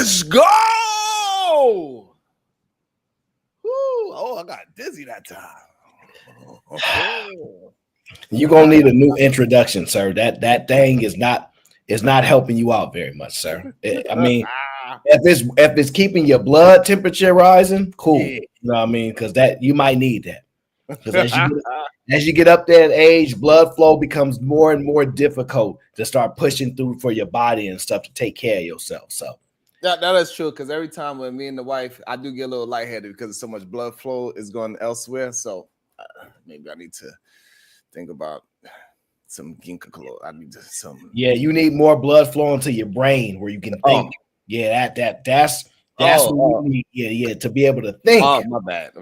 Let's go. Woo. Oh, I got dizzy that time. You're gonna need a new introduction, sir. That thing is not helping you out very much, sir. I mean, if it's keeping your blood temperature rising, cool. Yeah. You know what I mean? Because that you might need that. Because as you get up there in age, blood flow becomes more and more difficult to start pushing through for your body and stuff to take care of yourself. So that is true. Because every time when me and the wife, I do get a little lightheaded because so much blood flow is going elsewhere. So maybe I need to think about some ginkgo. I need some. Yeah, you need more blood flowing to your brain where you can think. Yeah, that's what you need. Yeah, to be able to think. Oh, my bad.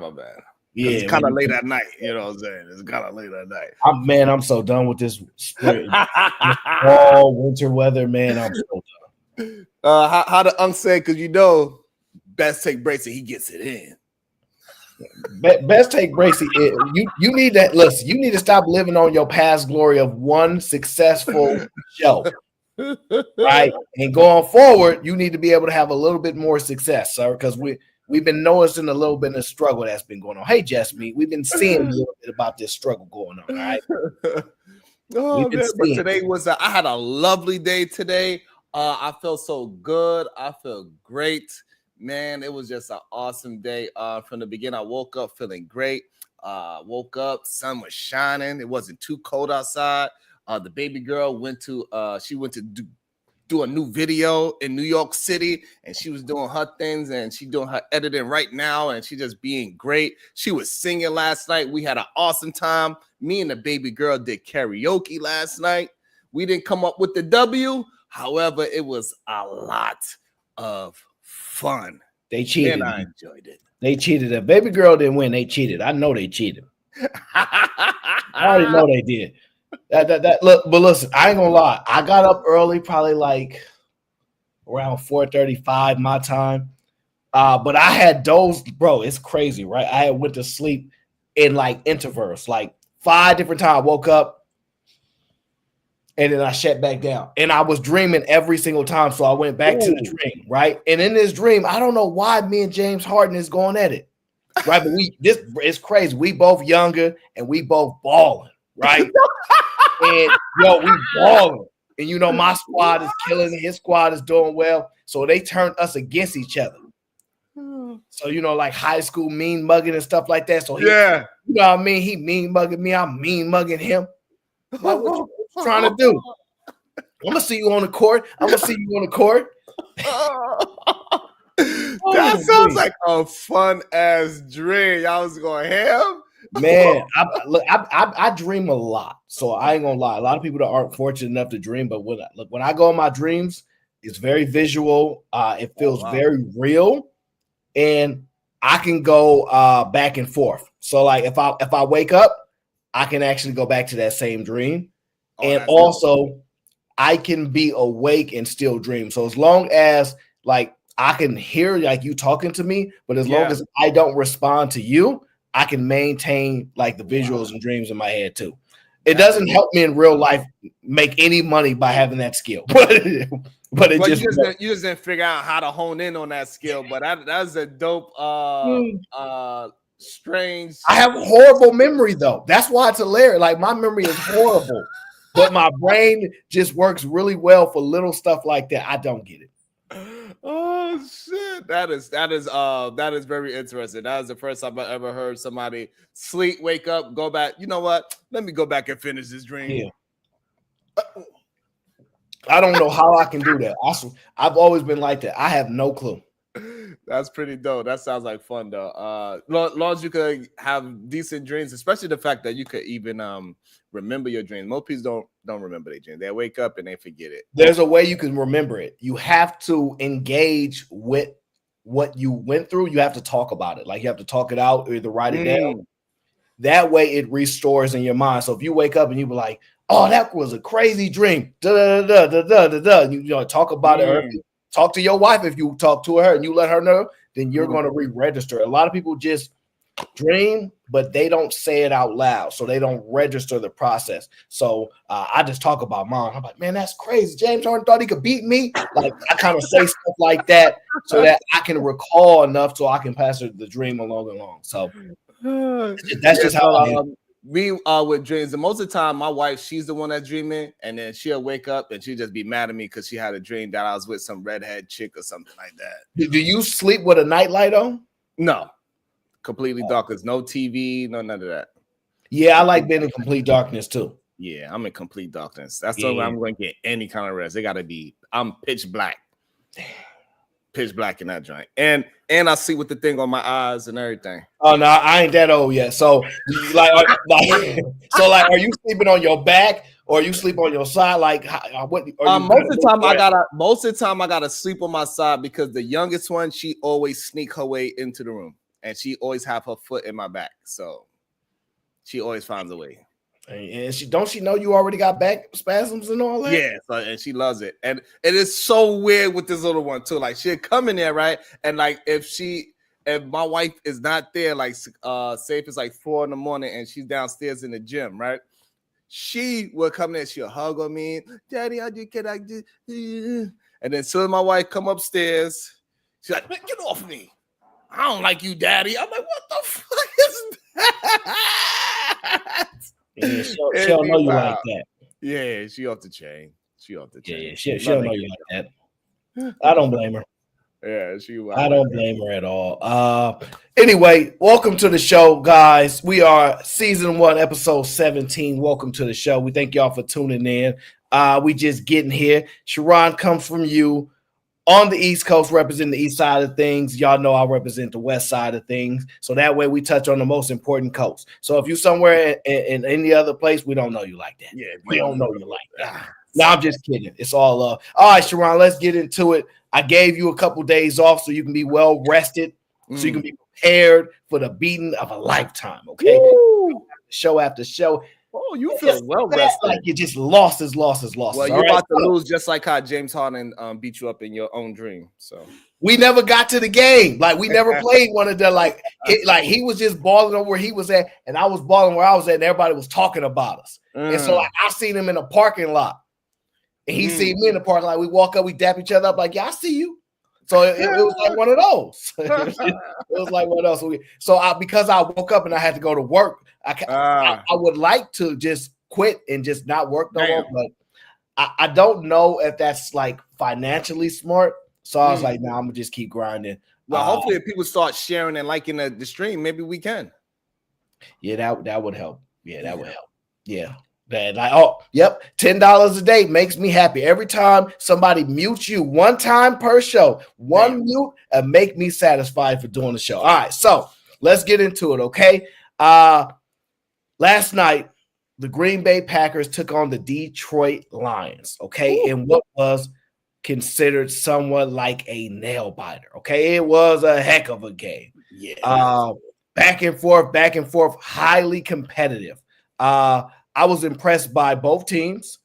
Yeah, it's kind of late at night. You know what I'm saying? It's kind of late at night. I'm so done with this spring, fall, winter weather, man. I'm so done. How the unk say? Because best take breaks and he gets it in. Best take breaks. You need that. Listen, you need to stop living on your past glory of one successful show, right? And going forward, you need to be able to have a little bit more success, sir, because we've been noticing a little bit of struggle that's been going on. Hey, Jasmine, we've been seeing a little bit about this struggle going on, all right? Oh, man, but today I had a lovely day today. I felt so good. I felt great. Man, it was just an awesome day. From the beginning, I woke up feeling great. Sun was shining. It wasn't too cold outside. The baby girl went to do a new video in New York City, and she was doing her things, and she's doing her editing right now, and she just being great. She was singing last night. We had an awesome time. Me and the baby girl did karaoke last night. We didn't come up with the W. However, it was a lot of fun. They cheated. And I enjoyed it. They cheated. The baby girl didn't win. They cheated. I know they cheated. I already know they did. Look, but listen, I ain't gonna lie. I got up early, probably like around 4:35 my time. But I had dozed, bro. It's crazy, right? I had went to sleep in like intervals, like 5 different times. I woke up and then I shut back down. And I was dreaming every single time. So I went back to the dream, right? And in this dream, I don't know why me and James Harden is going at it. Right. But it's crazy. We both younger and we both balling, right? And we balling. And my squad is killing it. His squad is doing well. So they turned us against each other. So like high school mean mugging and stuff like that. So you know what I mean? He mean mugging me. I'm mean mugging him. Like, what you trying to do? I'm gonna see you on the court. That sounds like a fun ass dream. I was going ham. Man, I dream a lot, so I ain't gonna lie. A lot of people that aren't fortunate enough to dream, but when I go in my dreams, it's very visual. It feels very real, and I can go back and forth. So like if I wake up, I can actually go back to that same dream, and also I can be awake and still dream. So as long as like I can hear like you talking to me, but as long as I don't respond to you, I can maintain like the visuals and dreams in my head too. It doesn't help me in real life make any money by having that skill, but you just didn't figure out how to hone in on that skill. But that's a dope, strange. I have horrible memory though. That's why it's hilarious. Like my memory is horrible, but my brain just works really well for little stuff like that. I don't get it. Oh shit! That is very interesting. That is the first time I ever heard somebody sleep, wake up, go back. You know what? Let me go back and finish this dream. Yeah. I don't know how I can do that. I've always been like that. I have no clue. That's pretty dope. That sounds like fun though. Long as you could have decent dreams, especially the fact that you could even remember your dreams. Most people don't remember their dreams. They wake up and they forget it. There's a way you can remember it. You have to engage with what you went through. You have to talk about it. Like you have to talk it out or either write it down. That way it restores in your mind. So if you wake up and you be like, oh, that was a crazy dream. You talk about it. Talk to your wife if you talk to her and you let her know, then you're going to re-register. A lot of people just dream, but they don't say it out loud, so they don't register the process. So I just talk about mine. I'm like, man, that's crazy. James Harden thought he could beat me. Like I kind of say stuff like that so that I can recall enough so I can pass the dream along. So that's just how I am. We with dreams, and most of the time, my wife, she's the one that's dreaming, and then she'll wake up and she'll just be mad at me because she had a dream that I was with some redhead chick or something like that. Do you sleep with a nightlight on? No, completely dark. There's no TV, none of that. Yeah, I like being in complete darkness too. Yeah, I'm in complete darkness. That's the way I'm going to get any kind of rest. They got to be. I'm pitch black. Pitch black in that joint, and I see with the thing on my eyes and everything. Oh no, I ain't that old yet. So are you sleeping on your back or you sleep on your side? Like what? Most of the time I gotta sleep on my side because the youngest one, she always sneak her way into the room and she always have her foot in my back, so she always finds a way. And she know you already got back spasms and all that? Yeah, and she loves it. And it is so weird with this little one too. Like she'll come in there, right? And like if my wife is not there, like say if it's like 4 a.m. and she's downstairs in the gym, right? She will come there, she'll hug on me, Daddy, how you can I do? And then as soon as my wife come upstairs, she's like, get off me. I don't like you, Daddy. I'm like, what the fuck is that? Yeah, she don't know you like that. Yeah, she off the chain. Yeah, she don't know you like that. I don't blame her. Yeah, I don't blame her at all. Anyway, welcome to the show, guys. We are season 1, episode 17. Welcome to the show. We thank y'all for tuning in. We just getting here. Sharon comes from you on the East Coast, representing the East side of things. Y'all know I represent the West side of things. So that way we touch on the most important coast. So if you're somewhere in any other place, we don't know you like that. Yeah, we don't know you like that. No, I'm just kidding. It's all love. All right, Sharon, let's get into it. I gave you a couple days off so you can be well rested, so you can be prepared for the beating of a lifetime, okay? Show after show. Oh, you feel well rested. Like you just losses. Well, you're about to lose just like how James Harden beat you up in your own dream. So we never got to the game. Like we never played one of the like he was just balling on where he was at, and I was balling where I was at, and everybody was talking about us. And so like, I seen him in a parking lot, and he seen me in the parking lot. We walk up, we dap each other up, like, yeah, I see you. So it was like one of those. It was like one of those. Because I woke up and I had to go to work, I would like to just quit and just not work no more, but I don't know if that's like financially smart. So I was like, nah, I'm gonna just keep grinding. Well, hopefully if people start sharing and liking the stream, maybe we can. Yeah, that would help. Yeah, that would help. Yeah. Bad. Like, oh, yep, $10 a day makes me happy. Every time somebody mutes you, one time per show, mute, and make me satisfied for doing the show. All right, so let's get into it, okay? Last night, the Green Bay Packers took on the Detroit Lions, okay, in what was considered somewhat like a nail biter, okay? It was a heck of a game. Yeah. Back and forth, highly competitive. I was impressed by both teams.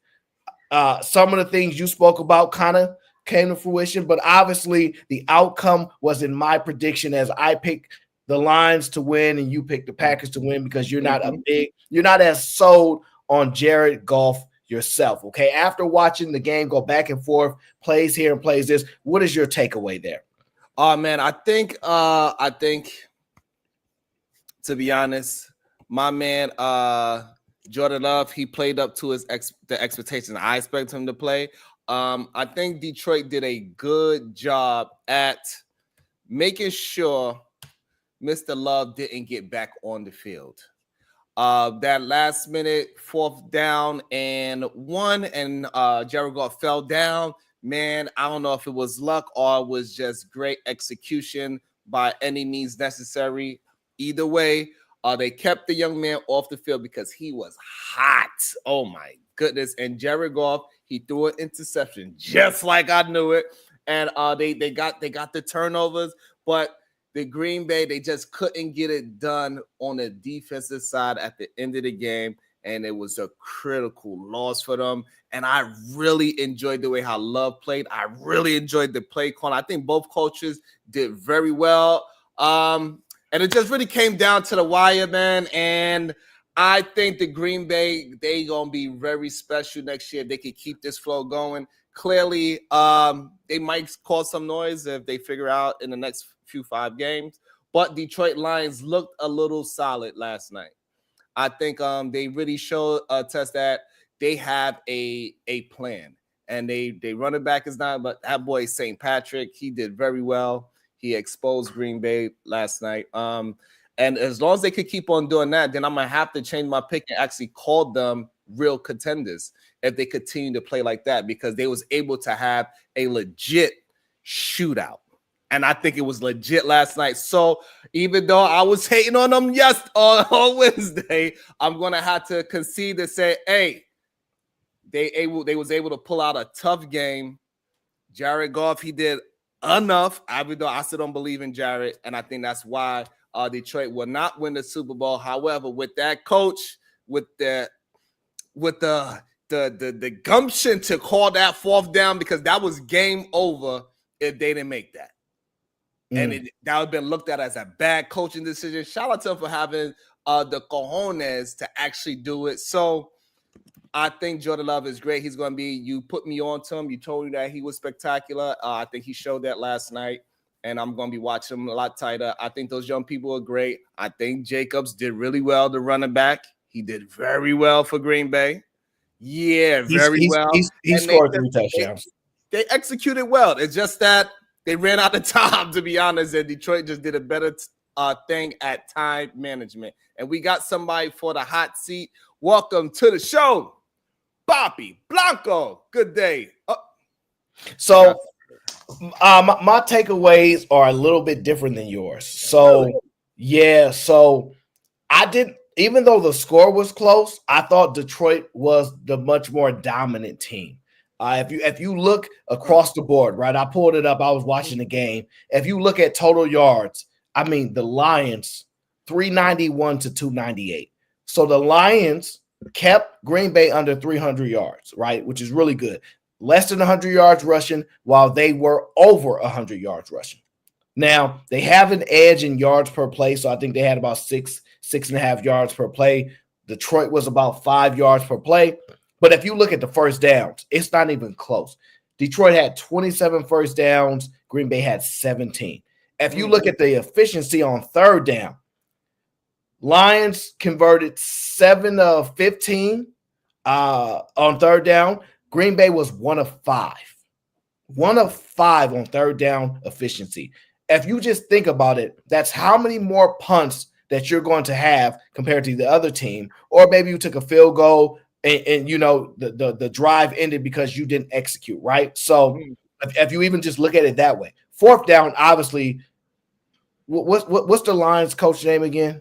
Some of the things you spoke about kind of came to fruition, but obviously the outcome was in my prediction as I picked the Lions to win and you picked the Packers to win because you're not you're not as sold on Jared Goff yourself. Okay. After watching the game go back and forth, plays here and plays this, what is your takeaway there? Oh man, I think to be honest, my man, Jordan Love, he played up to the expectations I expect him to play. I think Detroit did a good job at making sure Mr. Love didn't get back on the field. That last minute 4th down and 1, and Jared Goff fell down. Man, I don't know if it was luck or it was just great execution by any means necessary. Either way, they kept the young man off the field because he was hot. Oh my goodness! And Jared Goff, he threw an interception just like I knew it. And they got the turnovers, but the Green Bay, they just couldn't get it done on the defensive side at the end of the game, and it was a critical loss for them. And I really enjoyed the way how Love played. I really enjoyed the play call. I think both coaches did very well. And it just really came down to the wire, man. And I think the Green Bay, they gonna be very special next year. They could keep this flow going. Clearly, they might cause some noise if they figure out in the next few 5 games. But Detroit Lions looked a little solid last night. I think they really showed test that they have a plan. And they running back is not, but that boy St. Patrick, he did very well. He exposed Green Bay last night. And as long as they could keep on doing that, then I'm gonna have to change my pick and actually call them real contenders if they continue to play like that, because they was able to have a legit shootout. And I think it was legit last night. So even though I was hating on them on Wednesday, I'm gonna have to concede to say, hey, they was able to pull out a tough game. Jared Goff, he did enough, even though I still don't believe in Jared, and I think that's why Detroit will not win the Super Bowl. However, with that coach, with the gumption to call that 4th down, because that was game over if they didn't make that. And that would have been looked at as a bad coaching decision. Shout out to him for having the cojones to actually do it. So I think Jordan Love is great. He's going to be, you put me on to him. You told me that he was spectacular. I think he showed that last night, and I'm going to be watching him a lot tighter. I think those young people are great. I think Jacobs did really well, the running back. He did very well for Green Bay. Yeah, very well. He scored 3 touchdowns. They executed well. It's just that they ran out of time, to be honest, and Detroit just did a better thing at time management. And we got somebody for the hot seat. Welcome to the show, Bobby Blanco. Good day. So my takeaways are a little bit different than yours. So yeah, so I didn't, even though the score was close, I thought Detroit was the much more dominant team. If you look across the board, right? I pulled it up. I was watching the game. If you look at total yards, I mean, the Lions 391 to 298. So the Lions kept Green Bay under 300 yards, right? Which is really good. Less than 100 yards rushing, while they were over 100 yards rushing. Now, they have an edge in yards per play, so I think they had about 6.5 yards per play. Detroit was about 5 yards per play. But if you look at the first downs, it's not even close. Detroit had 27 first downs. Green Bay had 17. If you look at the efficiency on third down, Lions converted 7 of 15 on third down. Green Bay was 1 of 5. 1 of 5 on third down efficiency. If you just think about it, that's how many more punts that you're going to have compared to the other team. Or maybe you took a field goal and you know the drive ended because you didn't execute, right? So if you even just look at it that way, fourth down, obviously, what's the Lions coach name again?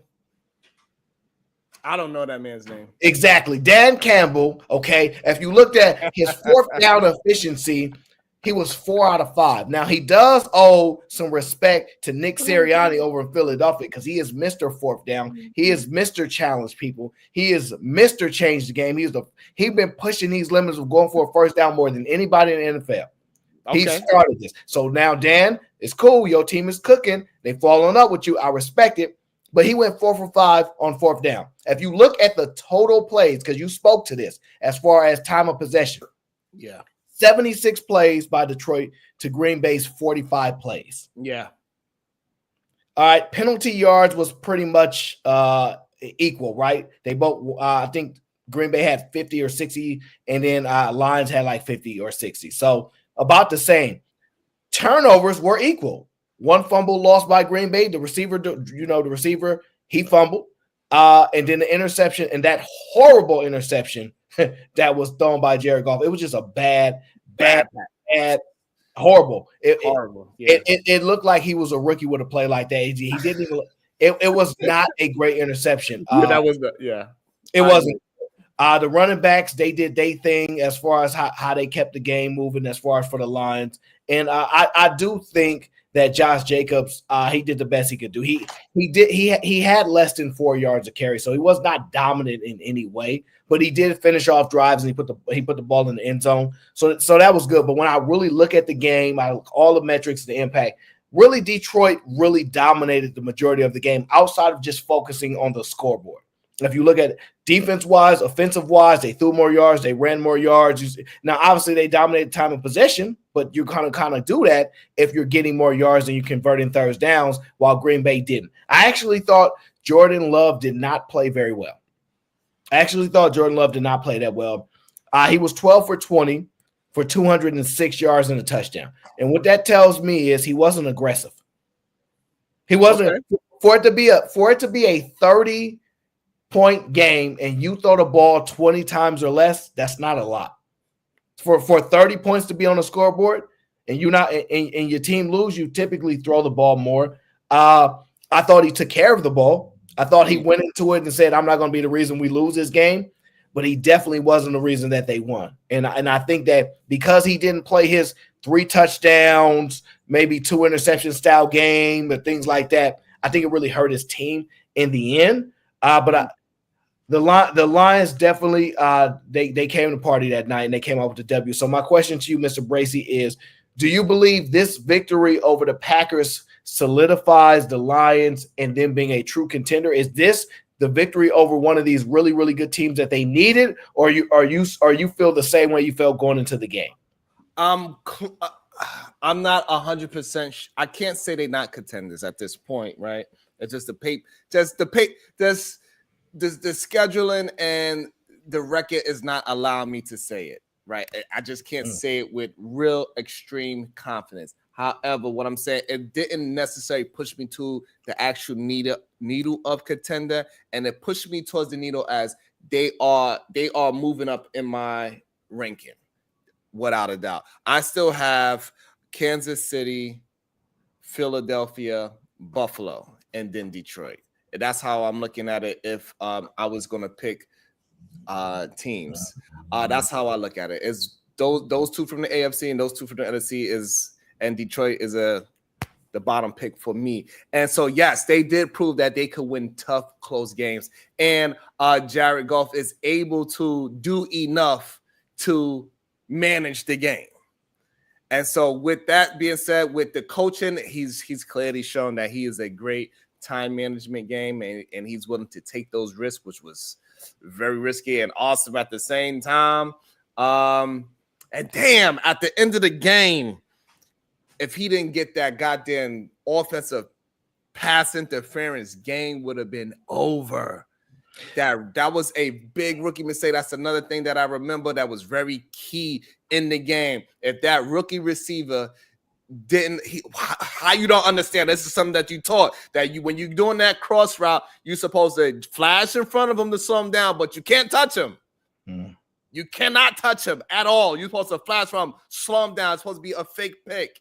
I don't know that man's name. Exactly, Dan Campbell. Okay, if you looked at his fourth down efficiency, he was 4 out of 5. Now, he does owe some respect to Nick Sirianni over in Philadelphia because he is Mr. Fourth Down. He is Mr. Challenge people. He is Mr. Change the Game. He's been pushing these limits of going for a first down more than anybody in the NFL. Okay. He started this. So now, Dan, it's cool. Your team is cooking. They've fallen up with you. I respect it. But he went 4 for 5 on fourth down. If you look at the total plays, because you spoke to this as far as time of possession. Yeah. 76 plays by Detroit to Green Bay's 45 plays. Yeah. All right. Penalty yards was pretty much equal, right? They both, I think Green Bay had 50 or 60, and then Lions had like 50 or 60. So about the same. Turnovers were equal. 1 fumble lost by Green Bay. The receiver, he fumbled. And then the interception, and that horrible interception that was thrown by Jared Goff. It was just a bad, horrible. Horrible. It looked like he was a rookie with a play like that. He didn't even. It was not a great interception. That was It wasn't. The running backs, they did their thing as far as how they kept the game moving as far as for the Lions. And I do think that Josh Jacobs, he did the best he could do. He had less than 4 yards of carry, so he was not dominant in any way. But he did finish off drives, and he put the ball in the end zone. So that was good. But when I really look at the game, I look all the metrics, the impact, really Detroit really dominated the majority of the game outside of just focusing on the scoreboard. If you look at defense-wise, offensive-wise, they threw more yards, they ran more yards. Now, obviously, they dominated time of possession, but you kind of do that if you're getting more yards and you're converting third downs, while Green Bay didn't. I actually thought Jordan Love did not play very well. I actually thought Jordan Love did not play that well. He was 12 for 20 for 206 yards and a touchdown. And what that tells me is he wasn't aggressive. He wasn't for it to be a 30-point game and you throw the ball 20 times or less, that's not a lot. For 30 points to be on the scoreboard and you not and your team lose, you typically throw the ball more. I thought he took care of the ball. I thought he went into it and said, I'm not going to be the reason we lose this game, but he definitely wasn't the reason that they won. And I think that because he didn't play his 3 touchdowns, maybe 2 interception style game, but things like that, I think it really hurt his team in the end. The Lions definitely they came to party that night and they came out with the W. So my question to you, Mr. Bracy, is do you believe this victory over the Packers solidifies the Lions and them being a true contender? Is this the victory over one of these really, really good teams that they needed, or you feel the same way you felt going into the game? I'm not 100%. I can't say they're not contenders at this point, right? It's just the scheduling and the record is not allowing me to say it, right? I just can't say it with real extreme confidence. However, what I'm saying, it didn't necessarily push me to the actual needle of contender, and it pushed me towards the needle as they are moving up in my ranking, without a doubt. I still have Kansas City, Philadelphia, Buffalo, and then Detroit. That's how I'm looking at it. If I was going to pick teams, that's how I look at it. Is those 2 from the AFC and those 2 from the NFC and Detroit is the bottom pick for me. And so, yes, they did prove that they could win tough, close games. And Jared Goff is able to do enough to manage the game. And so with that being said, with the coaching, he's clearly shown that he is a great time management game and he's willing to take those risks, which was very risky and awesome at the same time. And damn, at the end of the game, if he didn't get that goddamn offensive pass interference, game would have been over. That was a big rookie mistake. That's another thing that I remember that was very key in the game. If that rookie receiver how you don't understand, this is something that you taught, that when you're doing that cross route, you're supposed to flash in front of him to slow him down, but you can't touch him. You cannot touch him at all. You're supposed to flash from him, slow him down. It's supposed to be a fake pick.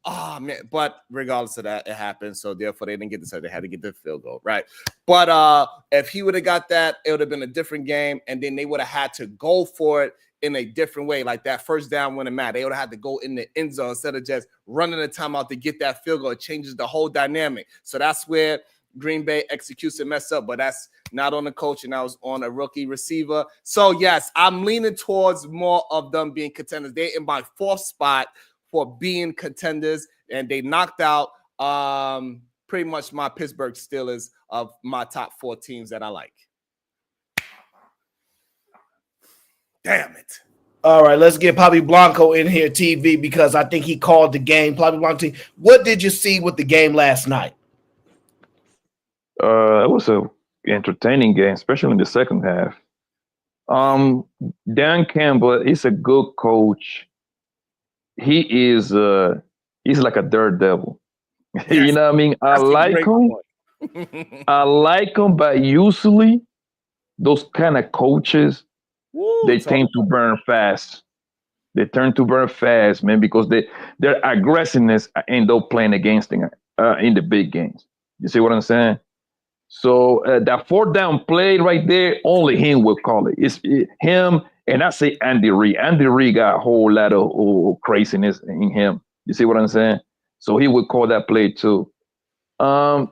Oh man, but regardless of that, it happened. So therefore, they didn't get this. They had to get the field goal, right? But if he would have got that, it would have been a different game, and then they would have had to go for it in a different way, like that first down when it mattered. They would have had to go in the end zone instead of just running the timeout to get that field goal. It changes the whole dynamic. So that's where Green Bay executes and mess up, but that's not on the coach, and that was on a rookie receiver. So yes, I'm leaning towards more of them being contenders. They're in my 4th spot for being contenders, and they knocked out pretty much my Pittsburgh Steelers of my top 4 teams that I like. Damn it. All right, let's get Papi Blanco in here, TV, because I think he called the game. Papi Blanco, what did you see with the game last night? It was an entertaining game, especially in the second half. Dan Campbell, he's a good coach. He is he's like a daredevil. Yes. You know what I mean? I like him. I like him, but usually those kind of coaches, they tend to burn fast. They turn to burn fast, man, because their aggressiveness end up playing against them in the big games. You see what I'm saying? So that 4th down play right there, only him will call it. It's him, and I say Andy Reid. Andy Reid got a whole lot of craziness in him. You see what I'm saying? So he would call that play too. The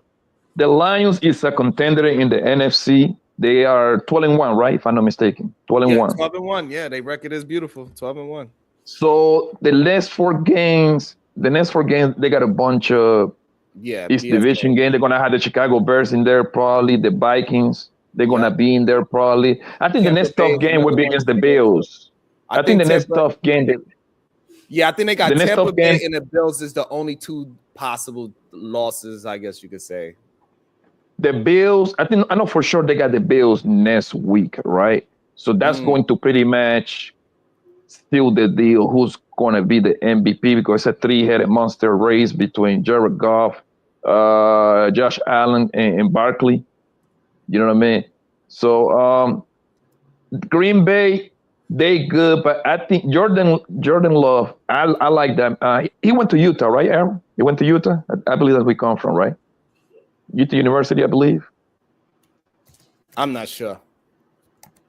Lions is a contender in the NFC. They are 12-1, right? If I'm not mistaken. 12-1. 12-1. Yeah, their record is beautiful. 12-1. So the last 4 games, the next 4 games, they got a bunch of East Division game. They're gonna have the Chicago Bears in there, probably the Vikings. They're gonna be in there probably. I think the next tough game would be against the Bills. I think the next tough game. I think they got Tampa Bay and the Bills is the only 2 possible losses, I guess you could say. The Bills, I know for sure they got the Bills next week, right? So that's going to pretty much seal the deal. Who's going to be the MVP? Because it's a 3-headed monster race between Jared Goff, Josh Allen, and Barkley. You know what I mean? So Green Bay, they good, but I think Jordan Love, I like that. He went to Utah, right, Aaron? He went to Utah? I believe that's where we come from, right? Utah University, I believe. I'm not sure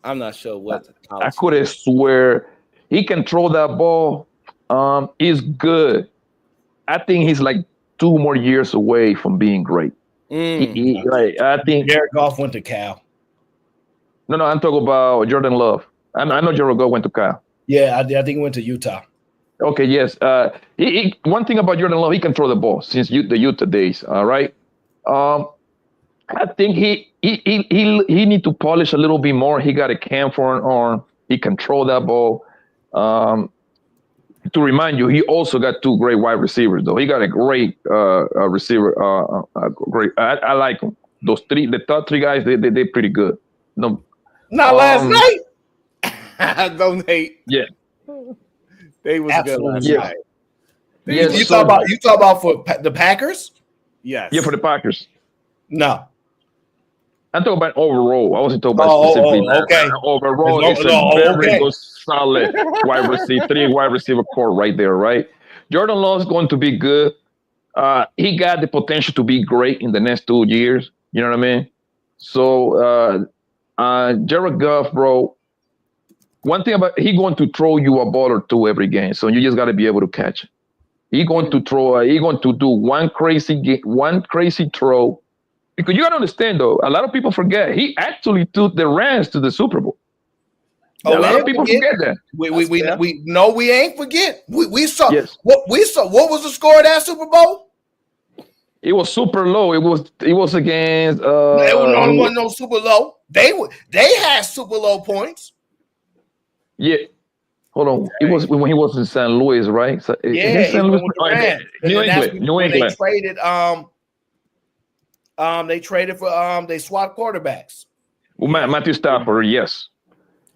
what. I could have swear he can throw that ball. He's good. I think he's like 2 more years away from being great. I think Jared Goff went to Cal. No, I'm talking about Jordan Love. I know Jared Goff went to Cal. Yeah, I think he went to Utah. Okay, yes. One thing about Jordan Love, he can throw the ball since the Utah days. All right. I think he need to polish a little bit more. He got a cam for an arm. He can throw that ball. To remind you, he also got 2 great wide receivers, though. He got a great receiver. Great. I like him. Those 3, the top 3 guys, they're pretty good. No, not last night. Don't hate. Yeah, they was good last night. Yes, you talk about for the Packers? Yes. Yeah, for the Packers. No. I'm talking about overall. I wasn't talking about specifically. Okay. Overall, it's a very good, solid wide receiver, 3 wide receiver core right there, right? Jordan Love is going to be good. He got the potential to be great in the next 2 years. You know what I mean? So, Jared Goff, bro, one thing about he going to throw you a ball or 2 every game. So you just got to be able to catch it. He's going to throw. He's going to do one crazy throw. Because you got to understand, though, a lot of people forget he actually took the Rams to the Super Bowl. A lot of people forget that. We ain't forget. We saw what we saw. What was the score of that Super Bowl? It was super low. It was against. It wasn't no super low. They had super low points. Yeah. Hold on. It was when he was in St. Louis, right? So, St. Louis, New England. They traded. They traded for. They swapped quarterbacks. Well, Matthew Stafford, yes.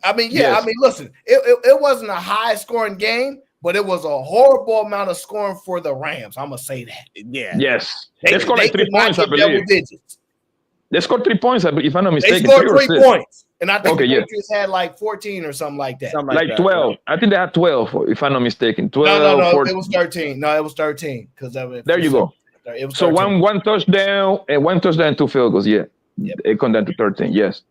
I mean, listen. It wasn't a high scoring game, but it was a horrible amount of scoring for the Rams. I'm gonna say that. Yeah. Yes. They scored like 3 points, I believe. They scored 3 points, if I'm not mistaken. They scored 3 points. And I think the Patriots had like 14 or something like that. Like 12. I think they had 12, if I'm not mistaken. 12. No, 14. It was 13. No, it was 13. There you go. It was 13. So one touchdown and 2 field goals. Yeah. It come down to 13. Yes.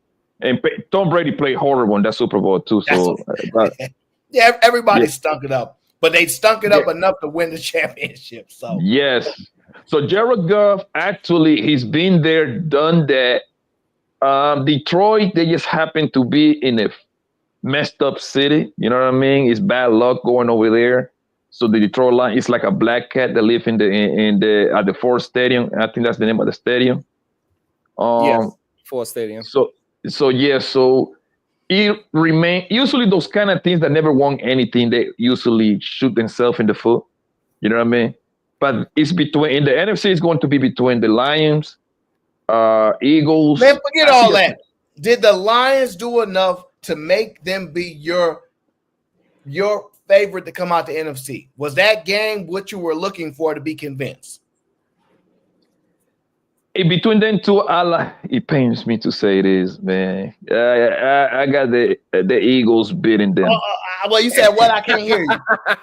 And Tom Brady played horrible in that Super Bowl too. So everybody stunk it up, but they stunk it up enough to win the championship. So yes. So Jared Goff, actually, he's been there, done that. Detroit, they just happen to be in a messed up city. You know what I mean? It's bad luck going over there. So the Detroit Lions is like a black cat that live at the Ford Stadium. I think that's the name of the stadium. Yes, Ford Stadium. So it remain usually those kind of teams that never won anything. They usually shoot themselves in the foot. You know what I mean? But it's in the NFC. It's going to be between the Lions. Eagles. Man, forget all that. Did the Lions do enough to make them be your favorite to come out the NFC? Was that game what you were looking for to be convinced? Between them two, it pains me to say this, man. I got the Eagles beating them. Well, you said what? I can't hear you.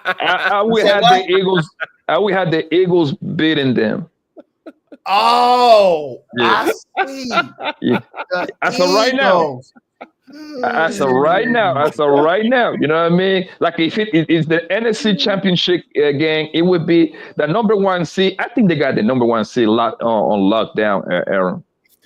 I will have the Eagles beating them. Oh, yeah. I see. Yeah. As of right now. As of right now, you know what I mean? Like if it is the NFC Championship game, it would be the number 1 seed. I think they got the number 1 seed on lockdown, Aaron.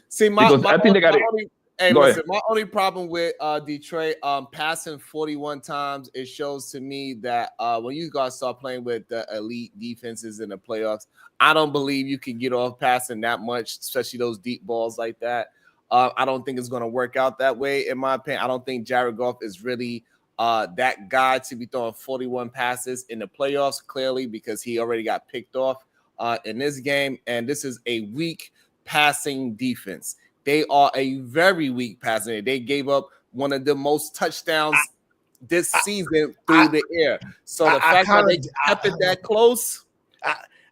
See, I think they got it. Hey, listen, my only problem with Detroit passing 41 times, it shows to me that when you guys start playing with the elite defenses in the playoffs, I don't believe you can get off passing that much, especially those deep balls like that. I don't think it's going to work out that way, in my opinion. I don't think Jared Goff is really that guy to be throwing 41 passes in the playoffs, clearly, because he already got picked off in this game. And this is a weak passing defense. They are a very weak passing. They gave up one of the most touchdowns this season through the air. So the fact that they kept it that close,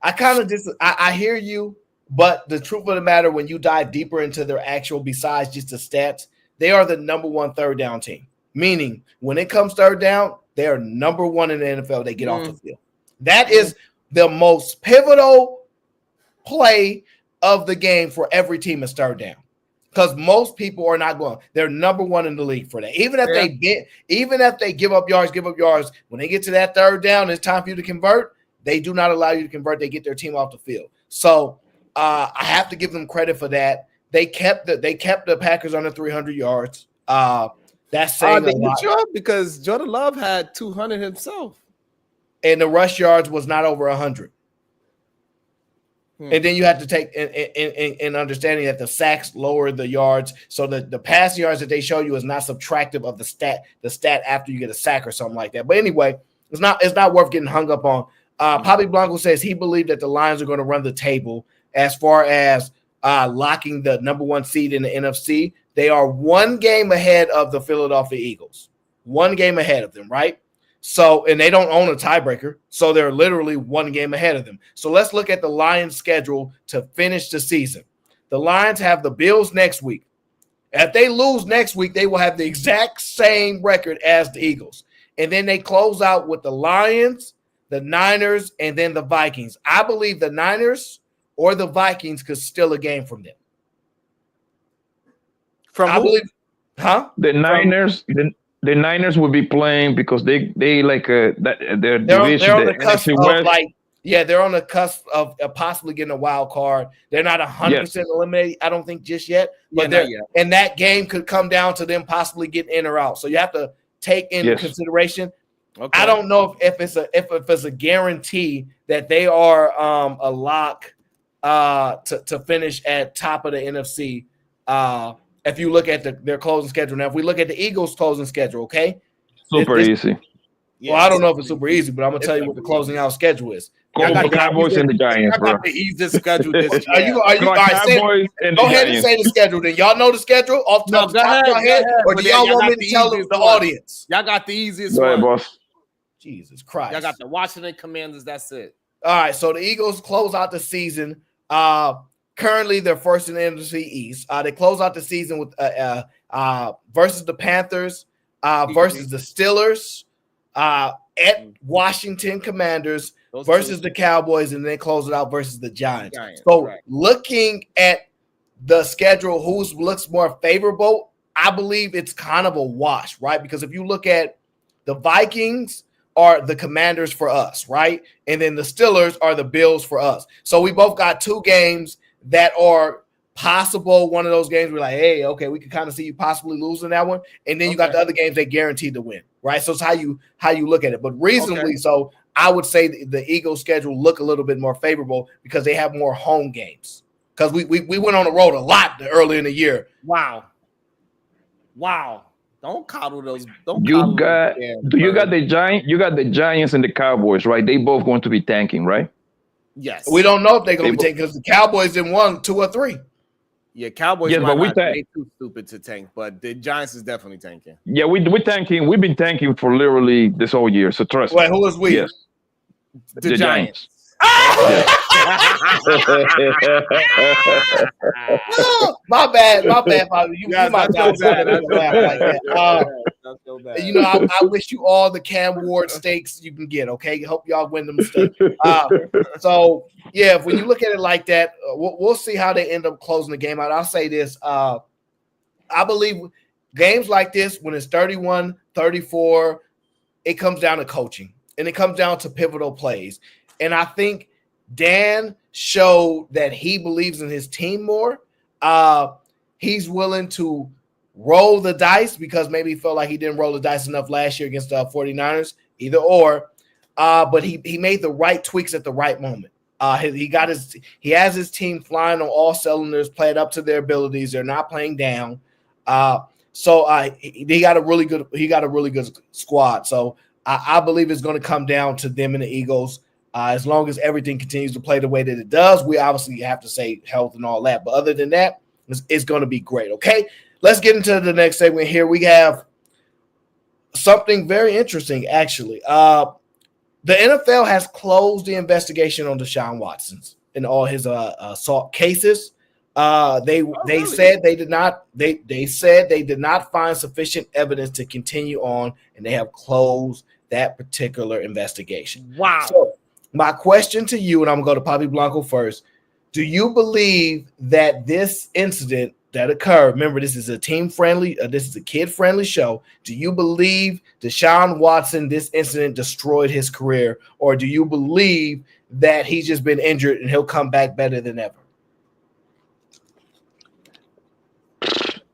I hear you, but the truth of the matter, when you dive deeper into their actual, besides just the stats, they are the number one third down team. Meaning, when it comes third down, they are number one in the NFL. They get off the field. That is the most pivotal play of the game for every team is third down. Because most people are not going. They're number one in the league for that. Even if they give up yards, when they get to that third down, it's time for you to convert. They do not allow you to convert. They get their team off the field. So I have to give them credit for that. They kept the Packers under 300 yards. That's saying a lot. Because Jordan Love had 200 himself, and the rush yards was not over 100. And then you have to take in understanding that the sacks lower the yards. So the pass yards that they show you is not subtractive of the stat after you get a sack or something like that. But anyway, it's not worth getting hung up on. Papi Blanco says he believed that the Lions are going to run the table as far as locking the number one seed in the NFC. They are one game ahead of the Philadelphia Eagles. One game ahead of them, right? So, and they don't own a tiebreaker, so they're literally one game ahead of them. So let's look at the Lions' schedule to finish the season. The Lions have the Bills next week. If they lose next week, they will have the exact same record as the Eagles. And then they close out with the Lions, the Niners, and then the Vikings. I believe the Niners or the Vikings could steal a game from them. The Niners. The Niners will be playing because they like their division. They're on the cusp of they're on the cusp of possibly getting a wild card. They're not 100% eliminated, I don't think, just yet. But and that game could come down to them possibly getting in or out. So you have to take into consideration. Okay. I don't know if it's a guarantee that they are a lock to finish at top of the NFC. If you look at their closing schedule. Now, if we look at the Eagles' closing schedule, okay? Super easy. Well, I don't know if it's super easy, but I'm going to tell you what the closing out schedule is. Go for Cowboys and the Giants, bro. The easiest schedule this year. Go ahead and say the schedule then. Y'all know the schedule off the top of your head? Or do y'all want me to tell the audience? Y'all got the easiest one. Go ahead, boss. Jesus Christ. Y'all got the Washington Commanders. That's it. All right, so the Eagles close out the season. Currently, they're first in the NFC East. They close out the season with versus the Panthers, versus the Steelers, at Washington Commanders, versus the Cowboys, and then close it out versus the Giants. So, looking at the schedule, who looks more favorable, I believe it's kind of a wash, right? Because if you look at the Vikings are the Commanders for us, right? And then the Steelers are the Bills for us. So we both got two games that are possible. One of those games we're like, hey, okay, we can kind of see you possibly losing that one. And then you got the other games they guaranteed to win, right? So it's how you look at it. But reasonably so, I would say the Eagles' schedule look a little bit more favorable because they have more home games. Because we went on the road a lot early in the year. Wow. Don't coddle those. You got the Giants. You got the Giants and the Cowboys, right? They both going to be tanking, right? Yes. We don't know if they're going to be tanking because the Cowboys didn't won 2 or 3. Yeah, Cowboys. Yes, but they too stupid to tank. But the Giants is definitely tanking. Yeah, we're tanking. We've been tanking for literally this whole year. So trust me. Wait, who is we? Yes, the Giants. My bad, Bobby. You might feel bad. You know, I wish you all the Cam Ward stakes you can get. Okay, hope y'all win them stakes. So yeah, when you look at it like that, we'll see how they end up closing the game out. I'll say this: I believe games like this, when it's 31-34, it comes down to coaching and it comes down to pivotal plays. And I think Dan showed that he believes in his team more. He's willing to roll the dice because maybe he felt like he didn't roll the dice enough last year against the 49ers, either or. But he made the right tweaks at the right moment. He has his team flying on all cylinders, playing up to their abilities. They're not playing down. So he got a really good squad. So I believe it's going to come down to them and the Eagles. As long as everything continues to play the way that it does, we obviously have to say health and all that. But other than that, it's going to be great. Okay, let's get into the next segment here. We have something very interesting, actually. The NFL has closed the investigation on Deshaun Watson and all his assault cases. They said they did not find sufficient evidence to continue on, and they have closed that particular investigation. Wow. So my question to you, and I'm going to Papi Blanco first. Do you believe that this incident that occurred, remember, this is a kid-friendly show. Do you believe Deshaun Watson, this incident destroyed his career, or do you believe that he's just been injured and he'll come back better than ever?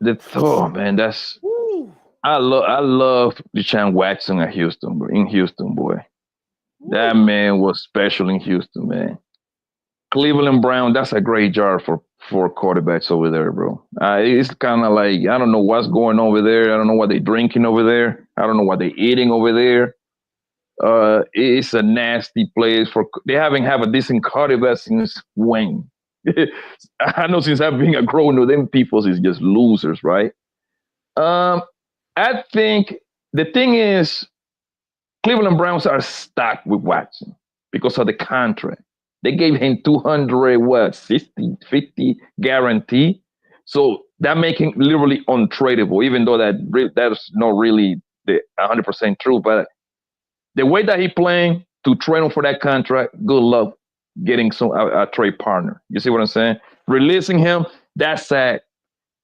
I love Deshaun Watson in Houston, boy. That man was special in Houston, man. Cleveland Brown, that's a great job for quarterbacks over there, bro. It's kind of like, I don't know what's going on over there. I don't know what they're drinking over there. I don't know what they're eating over there. It's a nasty place they haven't have a decent quarterback since when? I know since I've been a grown up, them people is just losers, right? I think the thing is, Cleveland Browns are stuck with Watson because of the contract. They gave him 50 guarantee. So that making literally untradeable, even though that's not really the 100% true. But the way that he playing to trade him for that contract, good luck getting a trade partner. You see what I'm saying? Releasing him, that's sad.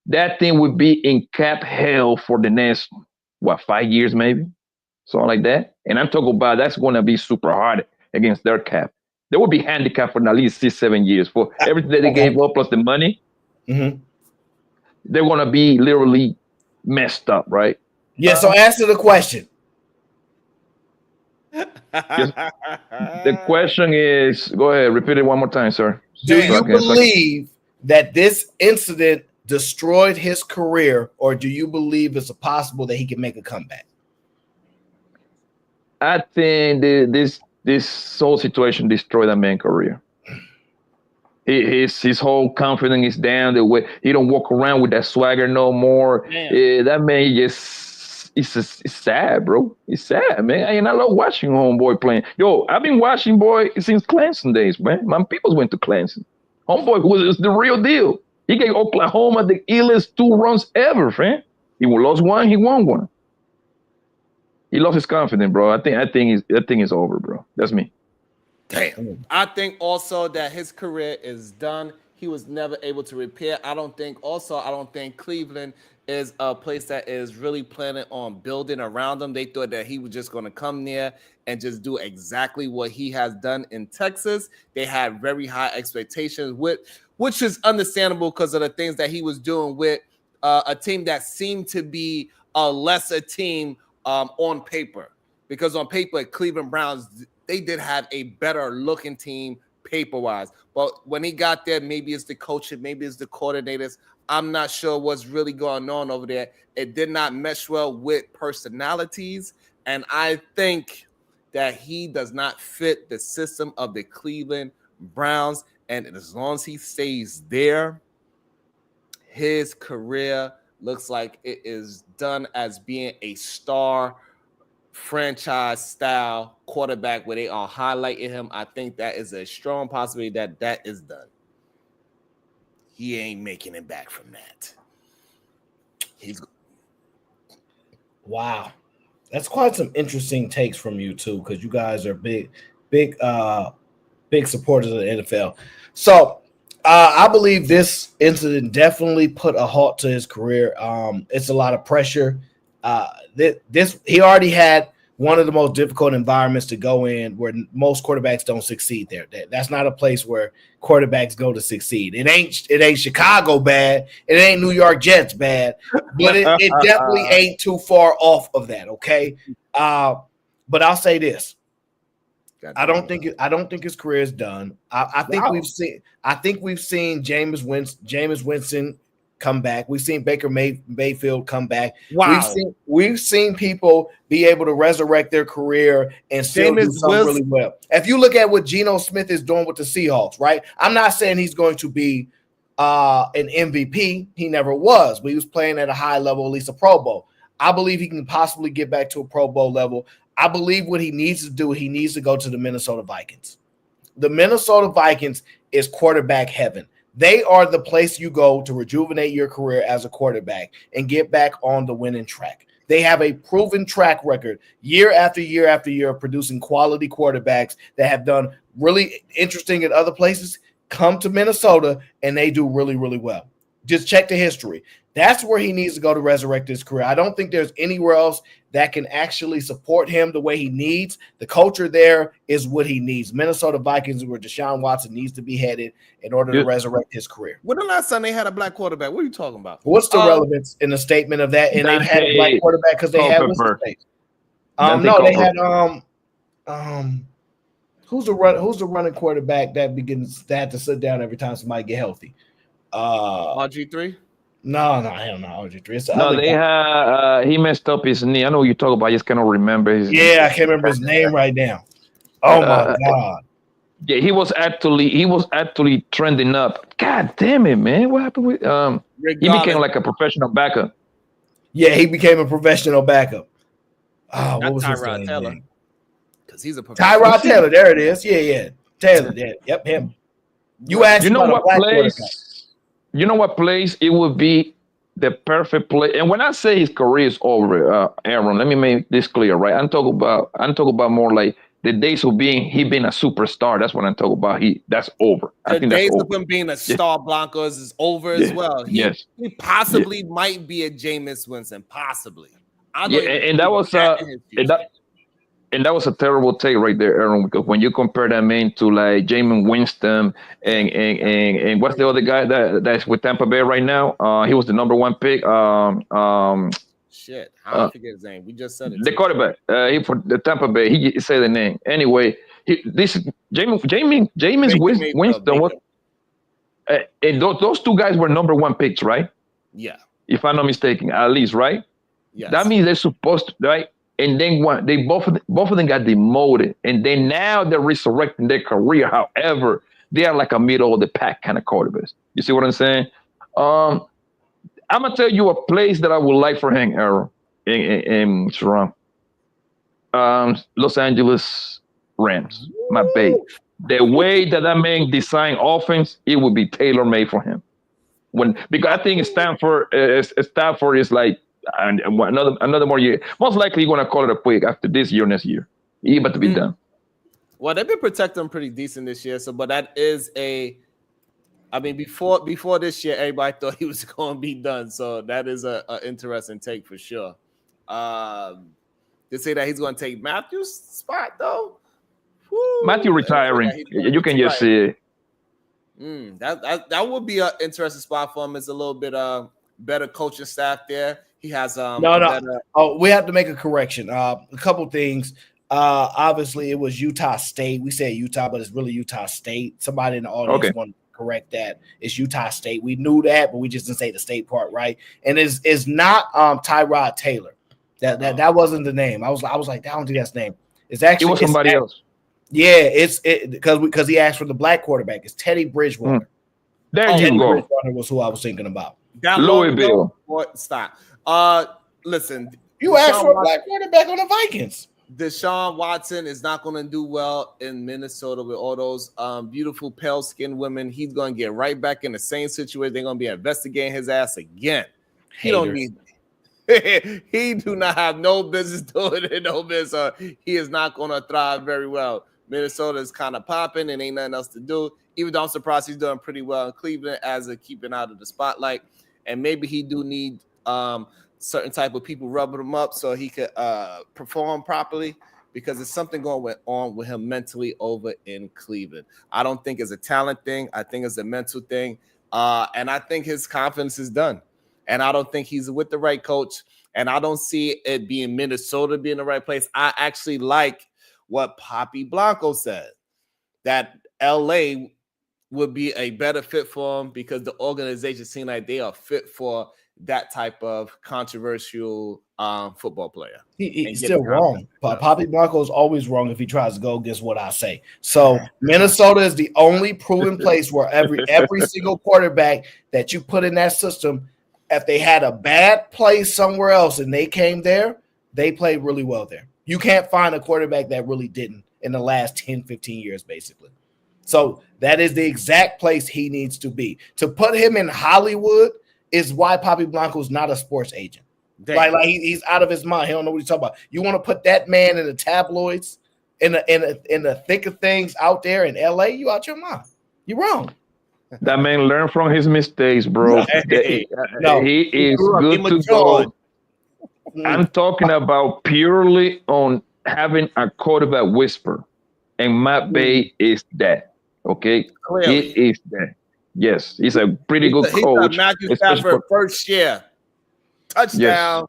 That thing would be in cap hell for the next, 5 years maybe? Something like that. And I'm talking about that's going to be super hard against their cap. They will be handicapped for at least 6-7 years for everything that they gave up plus the money. Mm-hmm. They're going to be literally messed up, right? Yeah, so answer the question. The question is, go ahead, repeat it one more time, sir. Do you believe that this incident destroyed his career, or do you believe it's possible that he can make a comeback? I think this whole situation destroyed that man's career. His whole confidence is down. The way he don't walk around with that swagger no more. That man it's sad, bro. It's sad, man. And I love watching Homeboy playing. Yo, I've been watching boy since Clemson days, man. My people went to Clemson. Homeboy was the real deal. He gave Oklahoma the illest 2 runs ever, man. He lost one, he won one. He lost his confidence, bro. I think that thing is over, bro. That's me. Damn. I think also that his career is done. He was never able to repair. I don't think Cleveland is a place that is really planning on building around him. They thought that he was just going to come there and just do exactly what he has done in Texas. They had very high expectations, which is understandable because of the things that he was doing with a team that seemed to be a lesser team on paper. Because on paper, Cleveland Browns, they did have a better looking team paper-wise. But when he got there, maybe it's the coaching, maybe it's the coordinators. I'm not sure what's really going on over there. It did not mesh well with personalities. And I think that he does not fit the system of the Cleveland Browns. And as long as he stays there, his career looks like it is done as being a star franchise style quarterback where they are highlighting him. I think that is a strong possibility that is done. He ain't making it back from that. Wow. That's quite some interesting takes from you too, because you guys are big supporters of the NFL. So I believe this incident definitely put a halt to his career. It's a lot of pressure. He already had one of the most difficult environments to go in, where most quarterbacks don't succeed there. That's not a place where quarterbacks go to succeed. It ain't Chicago bad. It ain't New York Jets bad, but it definitely ain't too far off of that. Okay. But I'll say this. I don't think his career is done. I think we've seen Jameis Winston come back. We've seen Baker Mayfield come back. Wow. We've seen people be able to resurrect their career and still do something really well. If you look at what Geno Smith is doing with the Seahawks, right? I'm not saying he's going to be an MVP. He never was, but he was playing at a high level, at least a Pro Bowl. I believe he can possibly get back to a Pro Bowl level. I believe what he needs to do, he needs to go to the Minnesota Vikings. The Minnesota Vikings is quarterback heaven. They are the place you go to rejuvenate your career as a quarterback and get back on the winning track. They have a proven track record year after year after year of producing quality quarterbacks that have done really interesting at other places, come to Minnesota, and they do really, really well. Just check the history. That's where he needs to go to resurrect his career. I don't think there's anywhere else that can actually support him the way he needs. The culture there is what he needs. Minnesota Vikings, where Deshaun Watson needs to be headed in order to resurrect his career. When the last time they had a black quarterback? What are you talking about? What's the relevance in the statement of that? And they've had a black quarterback because they had Winston State. No, they had who's the running quarterback that had to sit down every time somebody get healthy? RG3? No, hell no, RG3. No, they had he messed up his knee. I know what you're talking about. I just cannot remember his name. I can't remember his name right now. Oh my god. Yeah, he was actually trending up. God damn it, man. What happened with he became like a professional backup. Yeah, he became a professional backup. Oh, what was Tyrod his Taylor. name? Because he's a professional. Tyrod Taylor, there it is. Yeah. Taylor, yeah. Yep, him. You asked about a black quarterback. You know what place it would be the perfect place? And when I say his career is over, Aaron, let me make this clear, right? I'm talking about more like the days of he being a superstar. That's what I'm talking about. That's over. The days of him being a star Blancos is over as well. He possibly might be a Jameis Winston, possibly. And that was a terrible take right there, Aaron, because when you compare that man to like Jameis Winston and what's the other guy that's with Tampa Bay right now? He was the number one pick. Shit, I forget his name. We just said it. The quarterback. He for the Tampa Bay. He said the name anyway. Jameis Winston was. And those two guys were number one picks, right? Yeah. If I'm not mistaken, at least, right? Yes. That means they're supposed to, right? And then they both of them got demoted, and then now they're resurrecting their career. However, they are like a middle of the pack kind of quarterbacks. You see what I'm saying? I'm gonna tell you a place that I would like for him, Aaron, in Toronto. Los Angeles Rams, my baby. The way that man designed offense, it would be tailor made for him. Because I think Stanford is like. And another more year. Most likely, you're gonna call it a quit after this year, next year. He about to be done. Well, they've been protecting him pretty decent this year. So, but that is before this year, everybody thought he was going to be done. So that is a interesting take for sure. They say that he's going to take Matthew's spot though. Woo, Matthew retiring. You can just see it. That would be an interesting spot for him. It's a little bit better coaching staff there. He has we have to make a correction. A couple things. Obviously, it was Utah State. We say Utah, but it's really Utah State. Somebody in the audience want to correct that. It's Utah State. We knew that, but we just didn't say the state part right. And it's not Tyrod Taylor. That wasn't the name. I was like, I don't think that's the name. It's actually it was somebody else. Yeah, because he asked for the black quarterback. It's Teddy Bridgewater. There you Teddy go. Bridgewater was who I was thinking about. Louisville. Stop. Listen. You asked for a black quarterback on the Vikings. Deshaun Watson is not going to do well in Minnesota with all those beautiful pale-skinned women. He's going to get right back in the same situation. They're going to be investigating his ass again. He don't need. He do not have no business doing it. No business. He is not going to thrive very well. Minnesota is kind of popping and ain't nothing else to do. Even though I'm surprised he's doing pretty well in Cleveland as a keeping out of the spotlight. And maybe he do need certain type of people rubbing him up so he could perform properly, because there's something going on with him mentally over in Cleveland. I don't think it's a talent thing. I think it's a mental thing. And I think his confidence is done. And I don't think he's with the right coach. And I don't see it being Minnesota being the right place. I actually like what Papi Blanco said, that LA would be a better fit for him because the organization seems like they are fit for that type of controversial football player. He's still wrong. Papi Blanco is always wrong if he tries to go against what I say. So Minnesota is the only proven place where every single quarterback that you put in that system, if they had a bad play somewhere else and they came there, they played really well there. You can't find a quarterback that really didn't in the last 10, 15 years, basically. So that is the exact place he needs to be. To put him in Hollywood is why Papi Blanco is not a sports agent. Like he's out of his mind. He don't know what he's talking about. You want to put that man in the tabloids, in the thick of things out there in LA? You out your mind. You're wrong. That man learned from his mistakes, bro. He is good to go. I'm talking about purely on having a quarterback whisper, and Matt Bay is that. Okay, clearly. He is that. Yes, he's a pretty good coach. He's Matthew Stafford first year. Touchdown. Yes.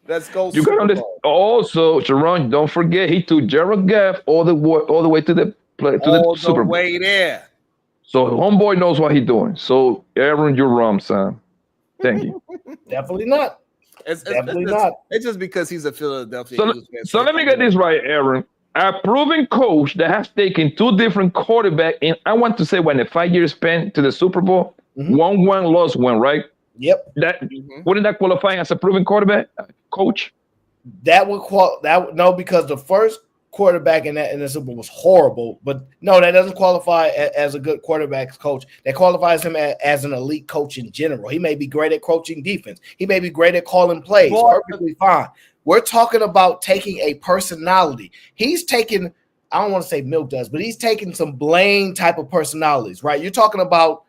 Let's go. You got on also, Sharon. Don't forget, he took Jared Goff all the way to the Super Bowl. Way there. So homeboy knows what he's doing. So Aaron, you're wrong, son. Thank you. Definitely not. Definitely not. It's just because he's a Philadelphia. So let me get this right, Aaron. A proven coach that has taken two different quarterbacks in, I want to say, when a 5-year span to the Super Bowl, won one, lost one, right? Yep. Wouldn't that qualify as a proven quarterback coach? That would no, because the first quarterback in the Super Bowl was horrible, but no, that doesn't qualify as a good quarterback coach. That qualifies him as an elite coach in general. He may be great at coaching defense. He may be great at calling plays. Perfectly fine. We're talking about taking a personality. He's taking, I don't want to say Milk does, but he's taking some Blaine type of personalities, right? You're talking about,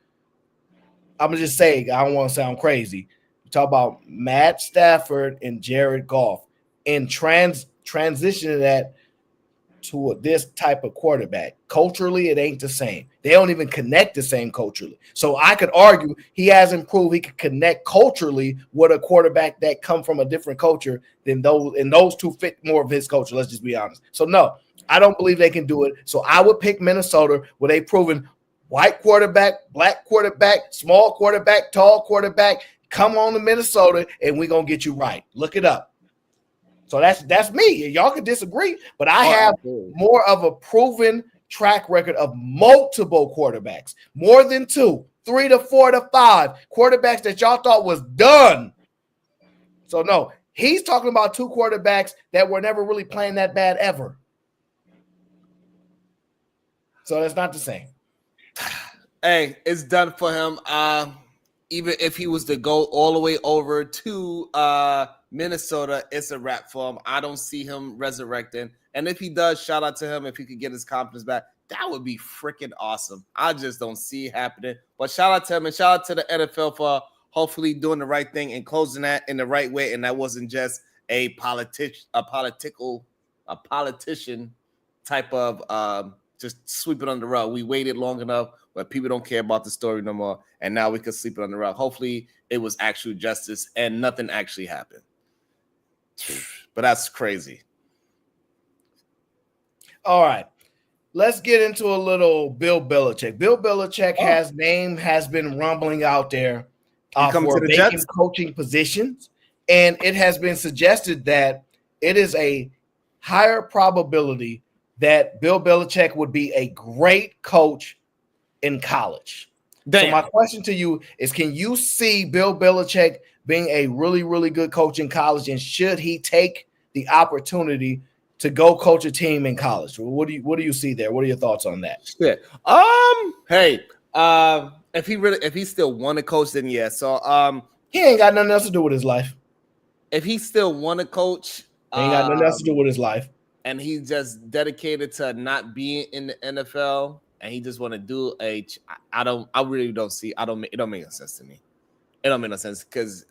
I'm going to just say, I don't want to sound crazy. You talk about Matt Stafford and Jared Goff and transitioning that to this type of quarterback. Culturally, it ain't the same. They don't even connect the same culturally. So I could argue he has improved. He could connect culturally with a quarterback that come from a different culture than those, and those two fit more of his culture. Let's just be honest. So no, I don't believe they can do it. So I would pick Minnesota with a proven white quarterback, black quarterback, small quarterback, tall quarterback. Come on to Minnesota and we're going to get you right. Look it up. So that's me. Y'all can disagree, but I have more of a proven track record of multiple quarterbacks, more than 2, 3 to 4 to 5 quarterbacks that y'all thought was done. So no, he's talking about 2 quarterbacks that were never really playing that bad ever. So that's not the same. Hey, it's done for him. Even if he was to go all the way over to Minnesota, it's a wrap for him. I don't see him resurrecting. And if he does, shout out to him. If he could get his confidence back, that would be freaking awesome. I just don't see it happening. But shout out to him and shout out to the NFL for hopefully doing the right thing and closing that in the right way. And that wasn't just a politician type of just sweep it under the rug. We waited long enough where people don't care about the story no more. And now we can sleep it under the rug. Hopefully it was actual justice and nothing actually happened. But that's crazy. All right. Let's get into a little Bill Belichick. Bill Belichick has been rumbling out there for vacant coaching positions. And it has been suggested that it is a higher probability that Bill Belichick would be a great coach in college. Damn. So my question to you is, can you see Bill Belichick being a really, really good coach in college? And should he take the opportunity to go coach a team in college? What do you see there? What are your thoughts on that? Shit. If he still want to coach, then yeah. So he ain't got nothing else to do with his life. If he still want to coach, he ain't got nothing else to do with his life. And he's just dedicated to not being in the NFL, and he just want to do it don't make sense to me. It don't make no sense because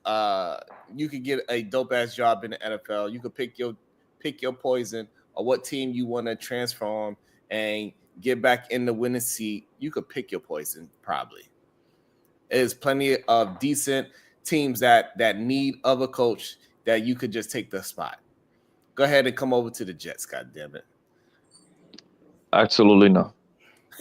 you could get a dope ass job in the NFL. You could pick your poison or what team you want to transform and get back in the winning seat. You could pick your poison probably. There's plenty of decent teams that need of a coach that you could just take the spot. Go ahead and come over to the Jets. God damn it. Absolutely not.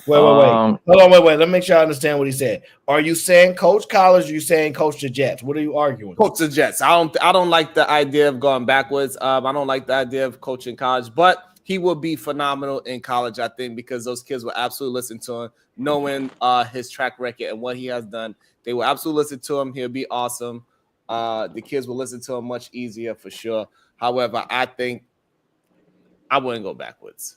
Wait. Hold on, wait. Let me make sure I understand what he said. Are you saying coach college? Or are you saying coach the Jets? What are you arguing? Coach the Jets. I don't like the idea of going backwards. I don't like the idea of coaching college, but he will be phenomenal in college, I think, because those kids will absolutely listen to him, knowing his track record and what he has done. They will absolutely listen to him. He'll be awesome. The kids will listen to him much easier for sure. However, I think I wouldn't go backwards.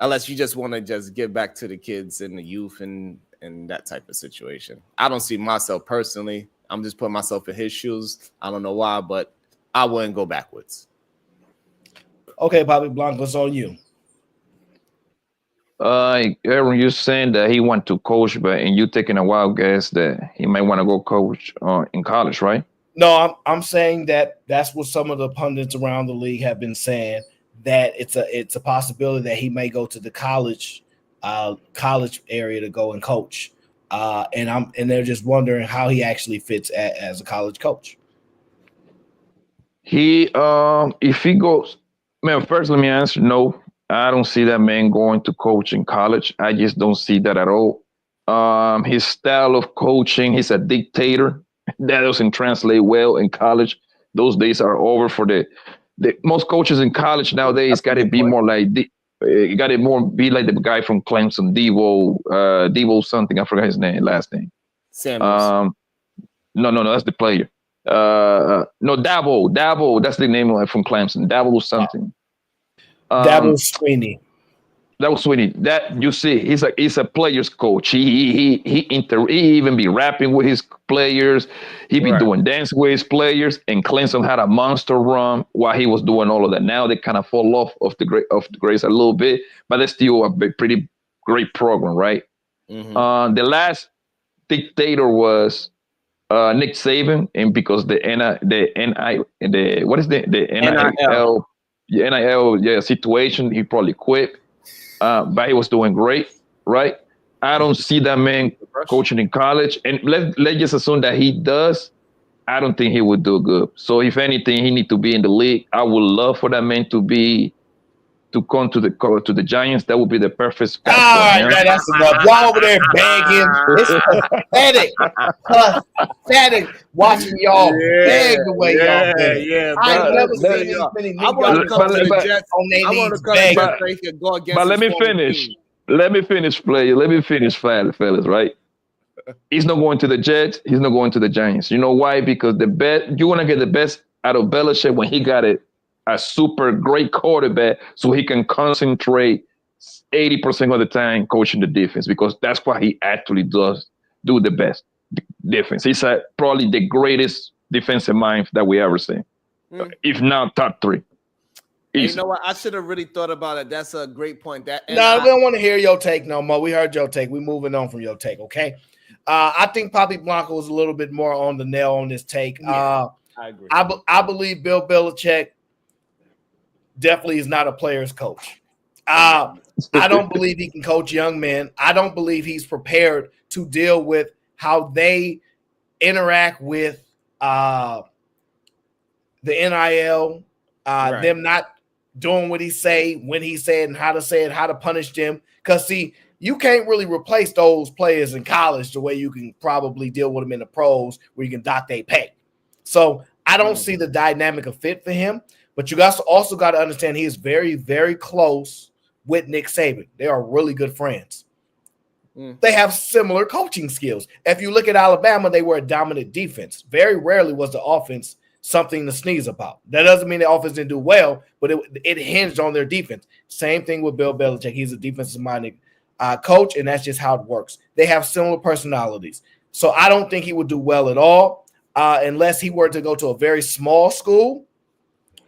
Unless you just want to just give back to the kids and the youth and that type of situation. I don't see myself personally. I'm just putting myself in his shoes. I don't know why, but I wouldn't go backwards. Okay, Bobby Blanco's on you. Aaron, you're saying that he went to coach, and you taking a wild guess that he might want to go coach in college, right? No, I'm saying that's what some of the pundits around the league have been saying, that it's a possibility that he may go to the college area to go and coach, and they're just wondering how he actually fits as a college coach. If he goes, man, first let me answer no. I don't see that man going to coach in college. I just don't see that at all. His style of coaching, he's a dictator. That doesn't translate well in college. Those days are over for the most coaches in college nowadays. Got to be more like be like the guy from Clemson, Devo something. I forgot his last name. Sanders. No, that's the player. No, Dabo. That's the name from Clemson. Dabo something. Dabo Sweeney. That was Sweeney. That you see, he's a players coach. He even be rapping with his players. He be doing dance with his players. And Clemson had a monster run while he was doing all of that. Now they kind of fall off of the grades a little bit, but they're still a pretty great program, right? Mm-hmm. The last dictator was Nick Saban, and because the NIL situation, he probably quit. But he was doing great, right? I don't see that man coaching in college. And let's just assume that he does. I don't think he would do good. So if anything, he need to be in the league. I would love for that man to come to the Giants. That would be the perfect spot. All right, that's enough. Y'all over there begging. It's pathetic watching y'all beg the way y'all beg. Yeah, I've never seen this many niggas on their knees begging. But let me finish. Let me finish, player. Let me finish, fellas, right? He's not going to the Jets. He's not going to the Giants. You know why? Because you want to get the best out of Belichick when he got a super great quarterback, so he can concentrate 80% of the time coaching the defense, because that's what he actually does do the best defense. He's probably the greatest defensive mind that we ever seen, if not top 3. You know what? I should have really thought about it. That's a great point. We don't want to hear your take no more. We heard your take. We're moving on from your take, okay? I think Poppy Blanco was a little bit more on the nail on this take. Yeah, I agree. I believe Bill Belichick definitely is not a player's coach. I don't believe he can coach young men. I don't believe he's prepared to deal with how they interact with the NIL, them not doing what he say, when he said, and how to say it, how to punish them. Because, see, you can't really replace those players in college the way you can probably deal with them in the pros where you can dock their pay. So I don't see the dynamic of fit for him. But you guys also got to understand he is very, very close with Nick Saban. They are really good friends. They have similar coaching skills. If you look at Alabama, they were a dominant defense. Very rarely was the offense something to sneeze about. That doesn't mean the offense didn't do well, but it hinged on their defense. Same thing with Bill Belichick. He's a defensive-minded coach, and that's just how it works. They have similar personalities. So I don't think he would do well at all unless he were to go to a very small school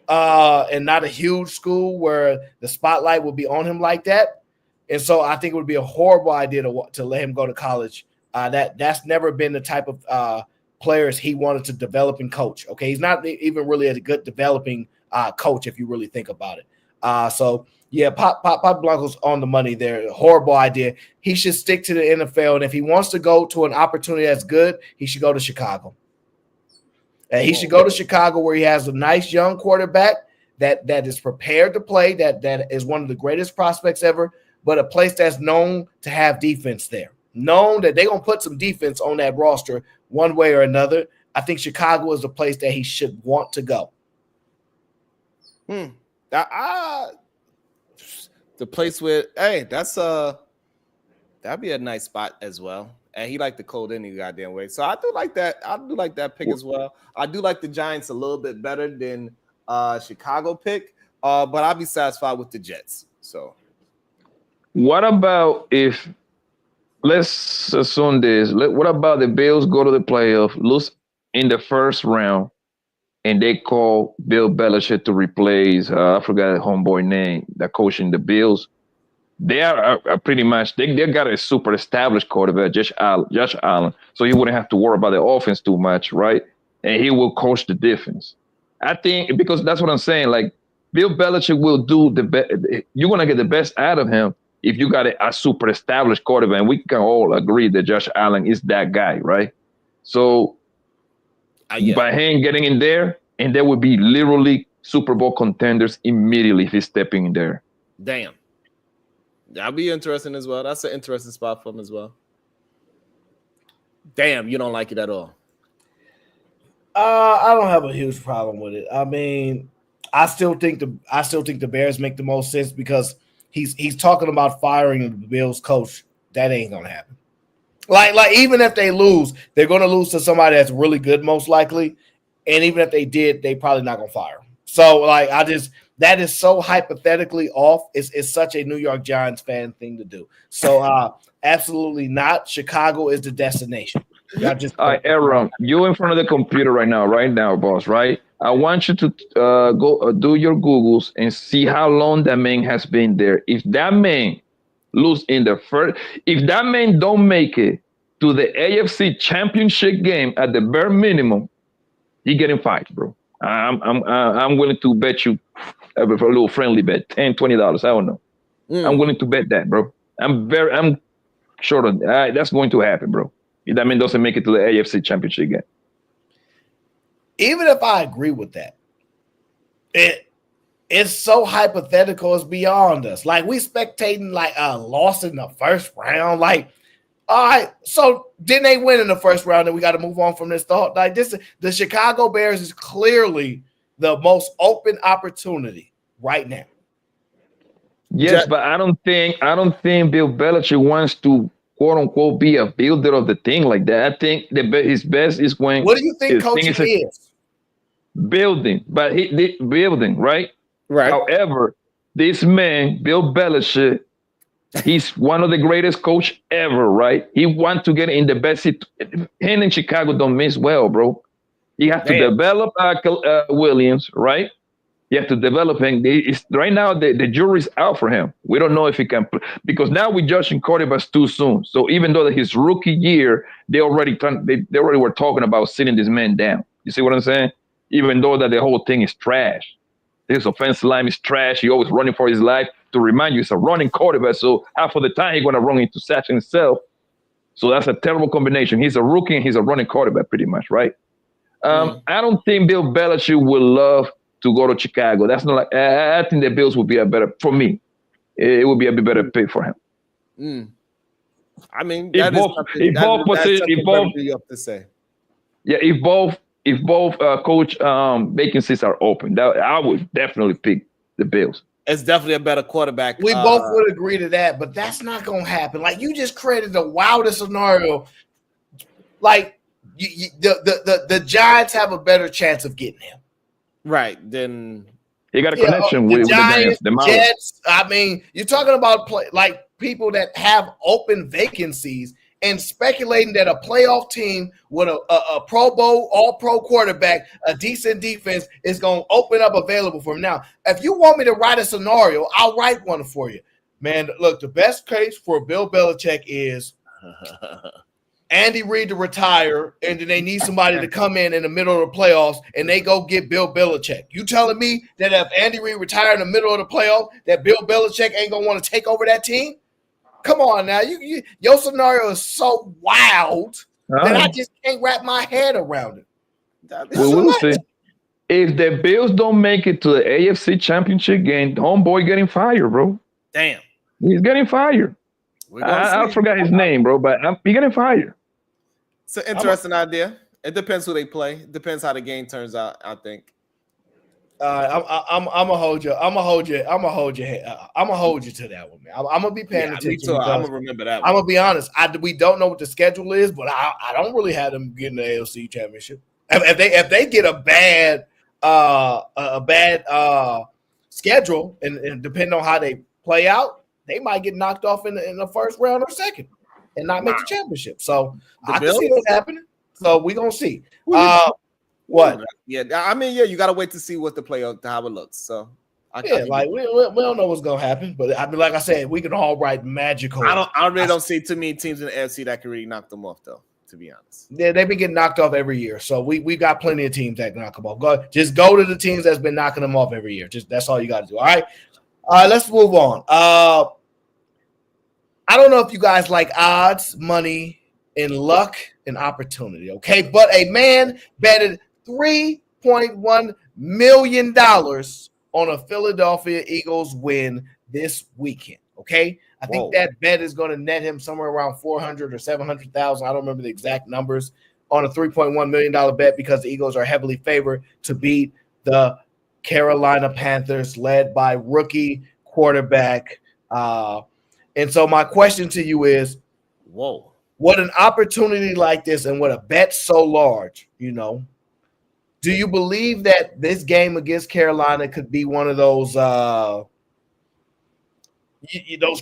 and not a huge school where the spotlight would be on him like that. And so I think it would be a horrible idea to let him go to college. That's never been the type of players he wanted to develop and coach. Okay, he's not even really a good developing coach if you really think about it. So yeah, Pop Blanco's on the money there. Horrible idea. He should stick to the NFL, and if he wants to go to an opportunity that's good, he should go to Chicago. And he should go to Chicago where he has a nice young quarterback that is prepared to play, that is one of the greatest prospects ever, but a place that's known to have defense there. Known that they're going to put some defense on that roster one way or another. I think Chicago is the place that he should want to go. The place where, hey, that'd be a nice spot as well. And he liked the cold any goddamn way. So I do like that. I do like that pick as well. I do like the Giants a little bit better than Chicago pick. But I'll be satisfied with the Jets. So what about if let's assume this. What about the Bills go to the playoff, lose in the first round, and they call Bill Belichick to replace I forgot the homeboy name that coaching the Bills. They are pretty much they got a super established quarterback, Josh Allen, so he wouldn't have to worry about the offense too much, right? And he will coach the defense. I think because that's what I'm saying. Like Bill Belichick will do the best. You're gonna get the best out of him if you got a super established quarterback. And we can all agree that Josh Allen is that guy, right? So by him getting in there, and there would be literally Super Bowl contenders immediately if he's stepping in there. Damn. That'll be interesting as well. That's an interesting spot for him as well. Damn, you don't like it at all. I don't have a huge problem with it. I mean, I still think the Bears make the most sense because he's talking about firing the Bills coach. That ain't gonna happen. Like even if they lose, they're gonna lose to somebody that's really good, most likely. And even if they did, they probably not gonna fire him. So like that is so hypothetically off. It's such a New York Giants fan thing to do. So absolutely not. Chicago is the destination. All right, Aaron, you in front of the computer right now, boss, right? I want you to go do your Googles and see how long that man has been there. If that man lose in the first, if that man don't make it to the AFC Championship game at the bare minimum, he getting fired, bro. I'm willing to bet you for a little friendly bet, $10, $20. I don't know. I'm willing to bet that, bro. I'm sure that's going to happen, bro. If that man doesn't make it to the AFC Championship game. Even if I agree with that, it's so hypothetical, it's beyond us. Like we spectating like a loss in the first round. Like, all right, so didn't they win in the first round and we got to move on from this thought? Like the Chicago Bears is clearly the most open opportunity right now. Yes, but I don't think Bill Belichick wants to quote unquote be a builder of the thing like that. I think his best is when. What do you think coaching is? Building, but building, right? Right. However, this man, Bill Belichick, he's one of the greatest coach ever, right? He wants to get in the best seat. Him in Chicago don't miss well, bro. He has to develop Williams, right? You have to develop him. Right now, the jury's out for him. We don't know if he can play because now we're judging quarterbacks too soon. So even though his rookie year, they already were talking about sitting this man down. You see what I'm saying? Even though that the whole thing is trash. His offensive line is trash. He always running for his life. To remind you, it's a running quarterback. So half of the time, he's going to run into sacks himself. So that's a terrible combination. He's a rookie and he's a running quarterback pretty much, right? I don't think Bill Belichick will love to go to Chicago. That's not like I think the Bills would be a better for me. It would be a bit better pick for him. I mean, if both coach vacancies are open, I would definitely pick the Bills. It's definitely a better quarterback. We both would agree to that, but that's not going to happen. Like you just created the wildest scenario. Like the Giants have a better chance of getting him. Right, then he got a connection with the Giants, the Jets. I mean, you're talking about people that have open vacancies and speculating that a playoff team with a Pro Bowl, all-pro quarterback, a decent defense is going to open up available for him. Now, if you want me to write a scenario, I'll write one for you. Man, look, the best case for Bill Belichick is Andy Reid to retire, and then they need somebody to come in the middle of the playoffs, and they go get Bill Belichick. You telling me that if Andy Reid retired in the middle of the playoff, that Bill Belichick ain't gonna want to take over that team? Come on now, your scenario is so wild that I just can't wrap my head around it. We'll see. If the Bills don't make it to the AFC Championship game, homeboy getting fired, bro. Damn, he's getting fired. I forgot his name, bro, but he's getting fired. It's an interesting idea. It depends who they play. It depends how the game turns out, I think. I'm gonna hold you. I'm gonna hold you to that one, man. I'm gonna be paying attention. Me too. I'm gonna remember that one. I'm gonna be honest. We don't know what the schedule is, but I don't really have them getting the AFC Championship. If they get a bad schedule, and depending on how they play out, they might get knocked off in the first round or second and not make the championship. So I can see that happening. So we're gonna see. What? Yeah, I mean, you got to wait to see what the playoff how it looks. So we don't know what's gonna happen, but I mean, like I said, we can all write magical. I really don't see too many teams in the AFC that can really knock them off, though. To be honest, yeah, they've been getting knocked off every year. So we got plenty of teams that can knock them off. Just go to the teams that's been knocking them off every year. That's all you got to do. All right, let's move on. I don't know if you guys like odds, money, and luck and opportunity. Okay, but a man betted $3.1 million on a Philadelphia Eagles win this weekend. Okay, I think that bet is going to net him somewhere around 400 or 700,000. I don't remember the exact numbers on a $3.1 million bet because the Eagles are heavily favored to beat the Carolina Panthers, led by rookie quarterback. And so my question to you is, what an opportunity like this and what a bet so large, do you believe that this game against Carolina could be one of those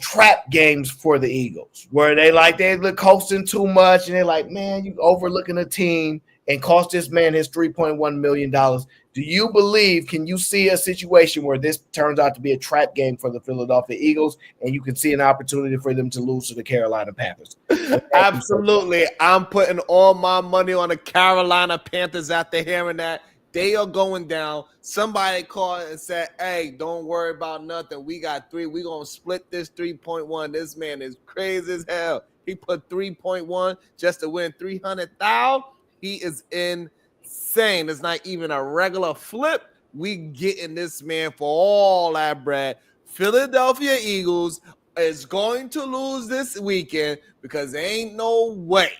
trap games for the Eagles where they look coasting too much and they're like, man, you overlooking a team and cost this man his $3.1 million. Do you believe, can you see a situation where this turns out to be a trap game for the Philadelphia Eagles and you can see an opportunity for them to lose to the Carolina Panthers? Absolutely. I'm putting all my money on the Carolina Panthers after hearing that. They are going down. Somebody called and said, hey, don't worry about nothing. We got 3. We're going to split this 3.1. This man is crazy as hell. He put 3.1 just to win 300,000. He is insane. It's not even a regular flip. We getting this man for all that bread. Philadelphia Eagles is going to lose this weekend because there ain't no way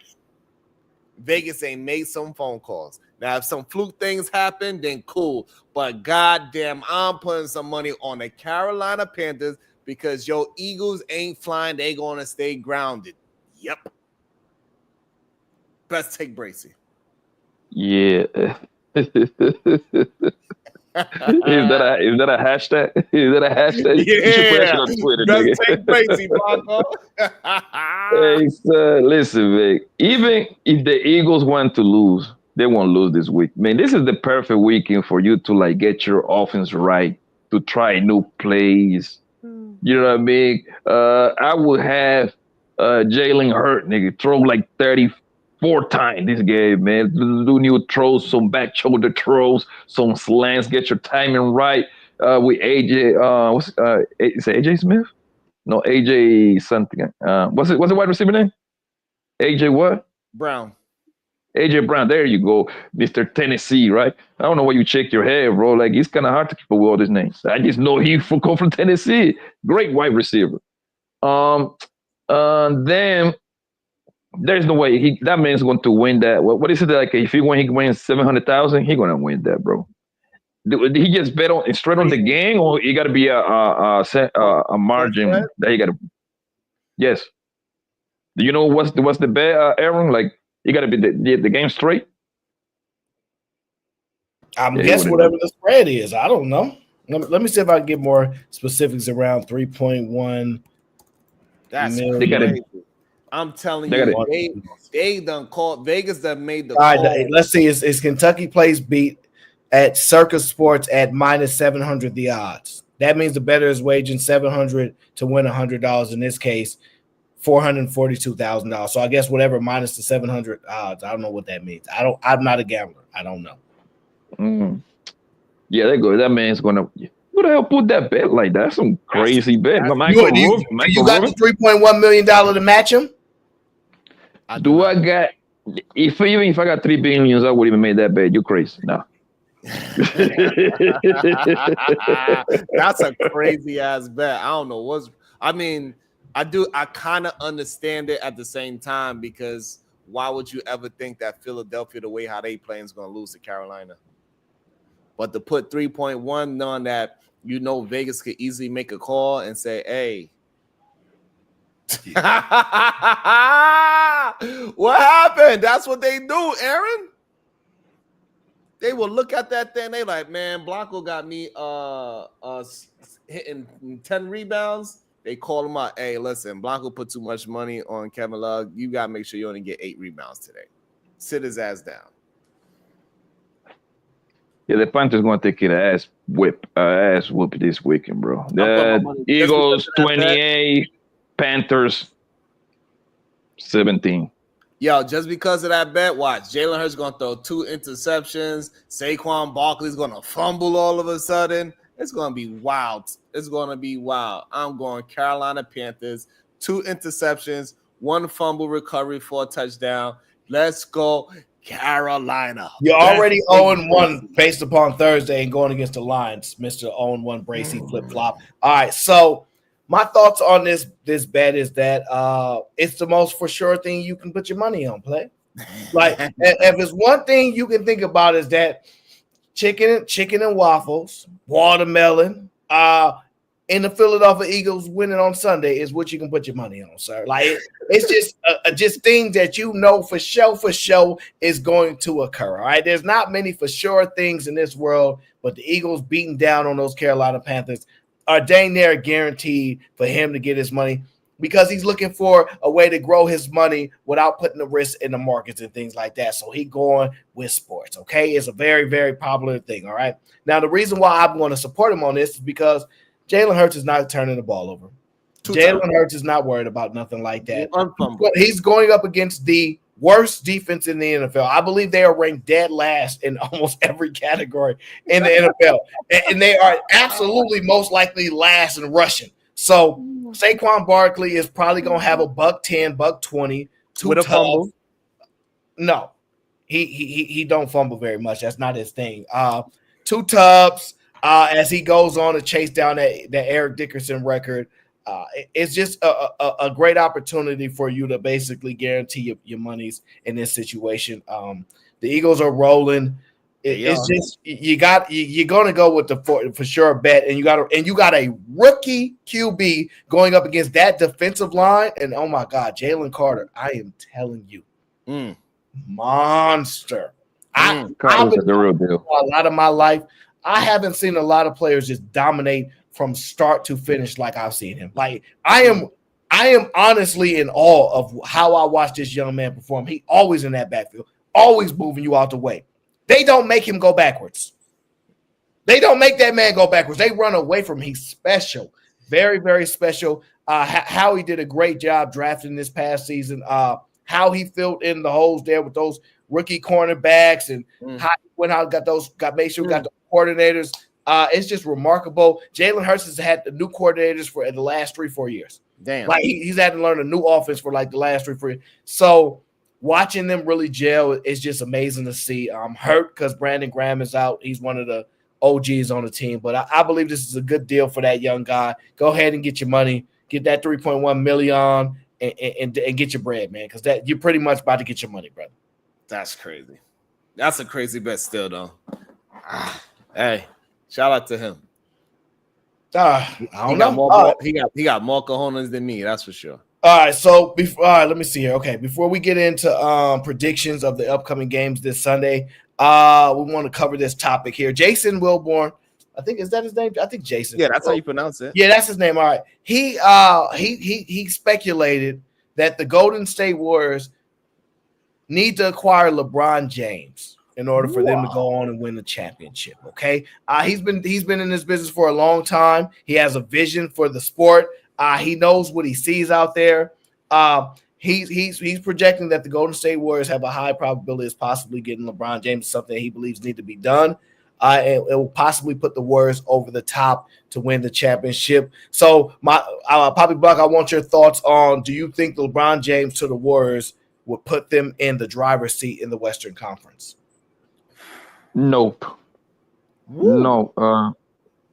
Vegas ain't made some phone calls. Now, if some fluke things happen, then cool. But goddamn, I'm putting some money on the Carolina Panthers because your Eagles ain't flying. They going to stay grounded. Yep. Best take Bracey. Yeah. Is that a hashtag? Is that a hashtag? Yeah. You should put that shit on Twitter, Best take Bracey, Marco. Hey, listen, Vic. Even if the Eagles want to lose, they won't lose this week. Man, this is the perfect weekend for you to get your offense right, to try new plays. You know what I mean? I would have Jalen Hurts, nigga, throw 34 times this game, man. Do new throws, some back shoulder throws, some slants, get your timing right. With AJ, is it AJ Smith? No, AJ something. What's the wide receiver name? AJ what? Brown. AJ Brown, there you go, Mr. Tennessee, right? I don't know why you shake your head, bro. It's kind of hard to keep up with all these names. I just know he come from Tennessee. Great wide receiver. Then there's no way that man's going to win that. What is it if he wins 700,000, he's gonna win that, bro. Did he just bet straight on the game, or it got to be a margin that he got to? Yes. Do you know what's the bet, Aaron? You got to be the game straight. I'm guessing whatever the spread is. I don't know. Let me see if I can get more specifics around 3.1. That's crazy. I'm telling you, they done called Vegas that made the. All right, let's see. It's Kentucky Plays beat at Circus Sports at -700 the odds. That means the bettor is waging $700 to win $100 in this case. $442,000. So I guess whatever minus the 700 odds. I don't know what that means. I'm not a gambler. I don't know. Yeah, that go. That man's gonna. Who the hell put that bet like that? That's some crazy bet. You got the $3.1 million to match him? I got? If I got $3 billion, I would even make that bet. You crazy? No. That's a crazy ass bet. I don't know what's. I mean, I kind of understand it at the same time, because why would you ever think that Philadelphia, the way how they play, is going to lose to Carolina? But to put 3.1 on that, Vegas could easily make a call and say, "Hey, what happened?" That's what they do, Aaron. They will look at that thing. They like, man, Blanco got me hitting 10 rebounds. They call him out. Hey, listen, Blanco put too much money on Kevin Love. You got to make sure you only get 8 rebounds today. Sit his ass down. Yeah, the Panthers going to take it ass whip this weekend, bro. The Eagles 28, Panthers 17. Yo, just because of that bet, watch. Jalen Hurts going to throw 2 interceptions. Saquon Barkley's going to fumble all of a sudden. It's going to be wild. It's going to be wild. I'm going Carolina Panthers, 2 interceptions, 1 fumble recovery for a touchdown. Let's go Carolina. You're already 0-1 based upon Thursday and going against the Lions, Mr. 0-1 Bracy flip-flop. All right, so my thoughts on this bet is that it's the most for sure thing you can put your money on, play. Like, if it's one thing you can think about is that chicken and waffles, watermelon, in the Philadelphia Eagles winning on Sunday is what you can put your money on, sir. Like, it's just things that for sure is going to occur. All right, there's not many for sure things in this world, but the Eagles beating down on those Carolina Panthers are dang near guaranteed for him to get his money, because he's looking for a way to grow his money without putting the risk in the markets and things like that. So he going with sports, okay? It's a very, very popular thing, all right? Now, the reason why I'm going to support him on this is because Jalen Hurts is not turning the ball over. Jalen Hurts is not worried about nothing like that. He's going up against the worst defense in the NFL. I believe they are ranked dead last in almost every category in the NFL. And they are absolutely most likely last in rushing. So Saquon Barkley is probably going to have a $110, $120, 2 with a fumble. No, he don't fumble very much. That's not his thing. 2 tubs as he goes on to chase down that Eric Dickerson record. It's just a great opportunity for you to basically guarantee your monies in this situation. The Eagles are rolling. It's just you're going to go with the for sure bet, and you got a rookie QB going up against that defensive line, and oh my God, Jalen Carter! I am telling you, monster. I've been the real deal. A lot of my life, I haven't seen a lot of players just dominate from start to finish like I've seen him. Like I am honestly in awe of how I watch this young man perform. He always in that backfield, always moving you out the way. They don't make him go backwards. They don't make that man go backwards. They run away from him. He's special. Very, very special. Howie did a great job drafting this past season. How he filled in the holes there with those rookie cornerbacks and how he went out got made sure we got the coordinators. It's just remarkable. Jalen Hurts has had the new coordinators for the last 3-4 years. Damn. Like he's had to learn a new offense for like the last 3-4 years. So watching them really gel is just amazing to see. I'm hurt because Brandon Graham is out. He's one of the OGs on the team. But I believe this is a good deal for that young guy. Go ahead and get your money. Get that $3.1 million and get your bread, man, because that you're pretty much about to get your money, brother. That's crazy. That's a crazy bet still, though. Hey, shout out to him. I don't know. He got more cojones than me, that's for sure. All right, so let me see here. Okay, before we get into predictions of the upcoming games this Sunday, we want to cover this topic here. Jason Wilborn, I think, is that his name? I think Jason. Yeah, that's how you pronounce it. Yeah, that's his name. All right. He speculated that the Golden State Warriors need to acquire LeBron James in order for them to go on and win the championship. Okay, he's been in this business for a long time. He has a vision for the sport. He knows what he sees out there. He's projecting that the Golden State Warriors have a high probability of possibly getting LeBron James, something that he believes need to be done. It will possibly put the Warriors over the top to win the championship. So, Poppy Buck, I want your thoughts on: do you think LeBron James to the Warriors would put them in the driver's seat in the Western Conference? Nope. Woo. No.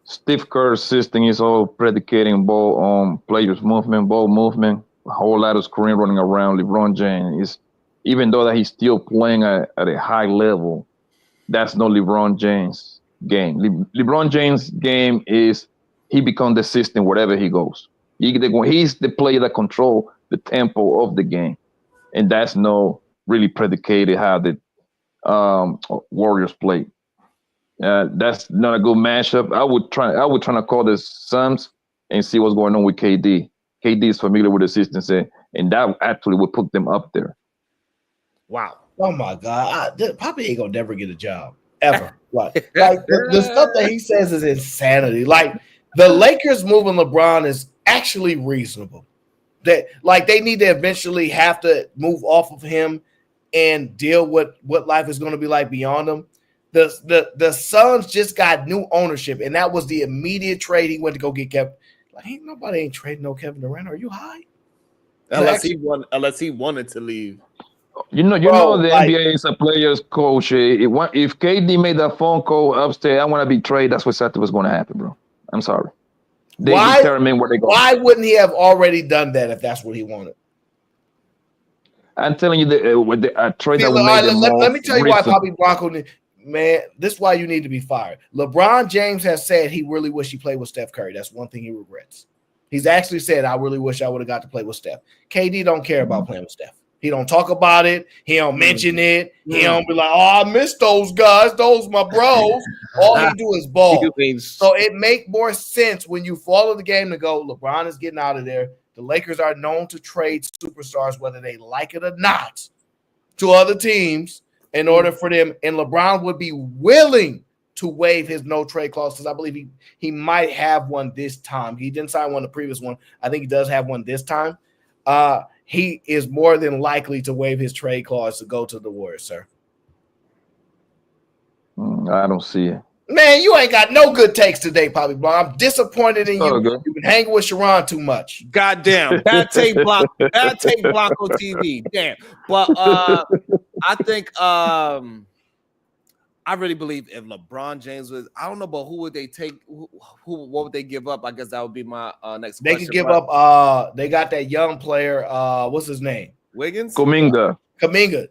Steve Kerr's system is all predicating ball on players' movement, ball movement, a whole lot of screen running around. LeBron James is, even though that he's still playing at a high level, that's not LeBron James' game. LeBron James' game is he becomes the system wherever he goes. He's the player that controls the tempo of the game, and that's not really predicated how the Warriors play. That's not a good matchup. I would try to call the Suns and see what's going on with KD. KD is familiar with the system, and that actually would put them up there. Wow. Oh my God. Poppy ain't gonna never get a job. Ever. like the stuff that he says is insanity. Like the Lakers moving LeBron is actually reasonable. That they need to eventually have to move off of him and deal with what life is going to be like beyond him. The Suns just got new ownership, and that was the immediate trade he went to go get Kevin. Nobody ain't trading no Kevin Durant. Are you high? Unless he wanted to leave. You know the NBA is a player's coach. If KD made that phone call upstairs, I want to be traded. That's exactly what's going to happen, bro. I'm sorry. They determine where they go. Why wouldn't he have already done that if that's what he wanted? I'm telling you a trade that would make them more. Let me tell you why Poppy Blanco. Man, this is why you need to be fired. LeBron James has said he really wish he played with Steph Curry. That's one thing he regrets. He's actually said, I really wish I would have got to play with Steph. KD don't care about playing with Steph. He don't talk about it. He don't mention it. He don't be like, oh, I miss those guys. Those my bros. All he do is ball. So it make more sense when you follow the game to go, LeBron is getting out of there. The Lakers are known to trade superstars, whether they like it or not, to other teams in order for them. And LeBron would be willing to waive his no trade clause because I believe he might have one this time. He didn't sign one the previous one. I think he does have one this time. He is more than likely to waive his trade clause to go to the Warriors, sir. I don't see it. Man, you ain't got no good takes today, Poppy Blanc. I'm disappointed in you. Okay. You've been hanging with Sharon too much. Goddamn. Bad take Blanco TV. Damn. But I think I really believe if LeBron James was, I don't know, but who would they take? What would they give up? I guess that would be my next question. They could give up. They got that young player. What's his name? Wiggins? Kuminga.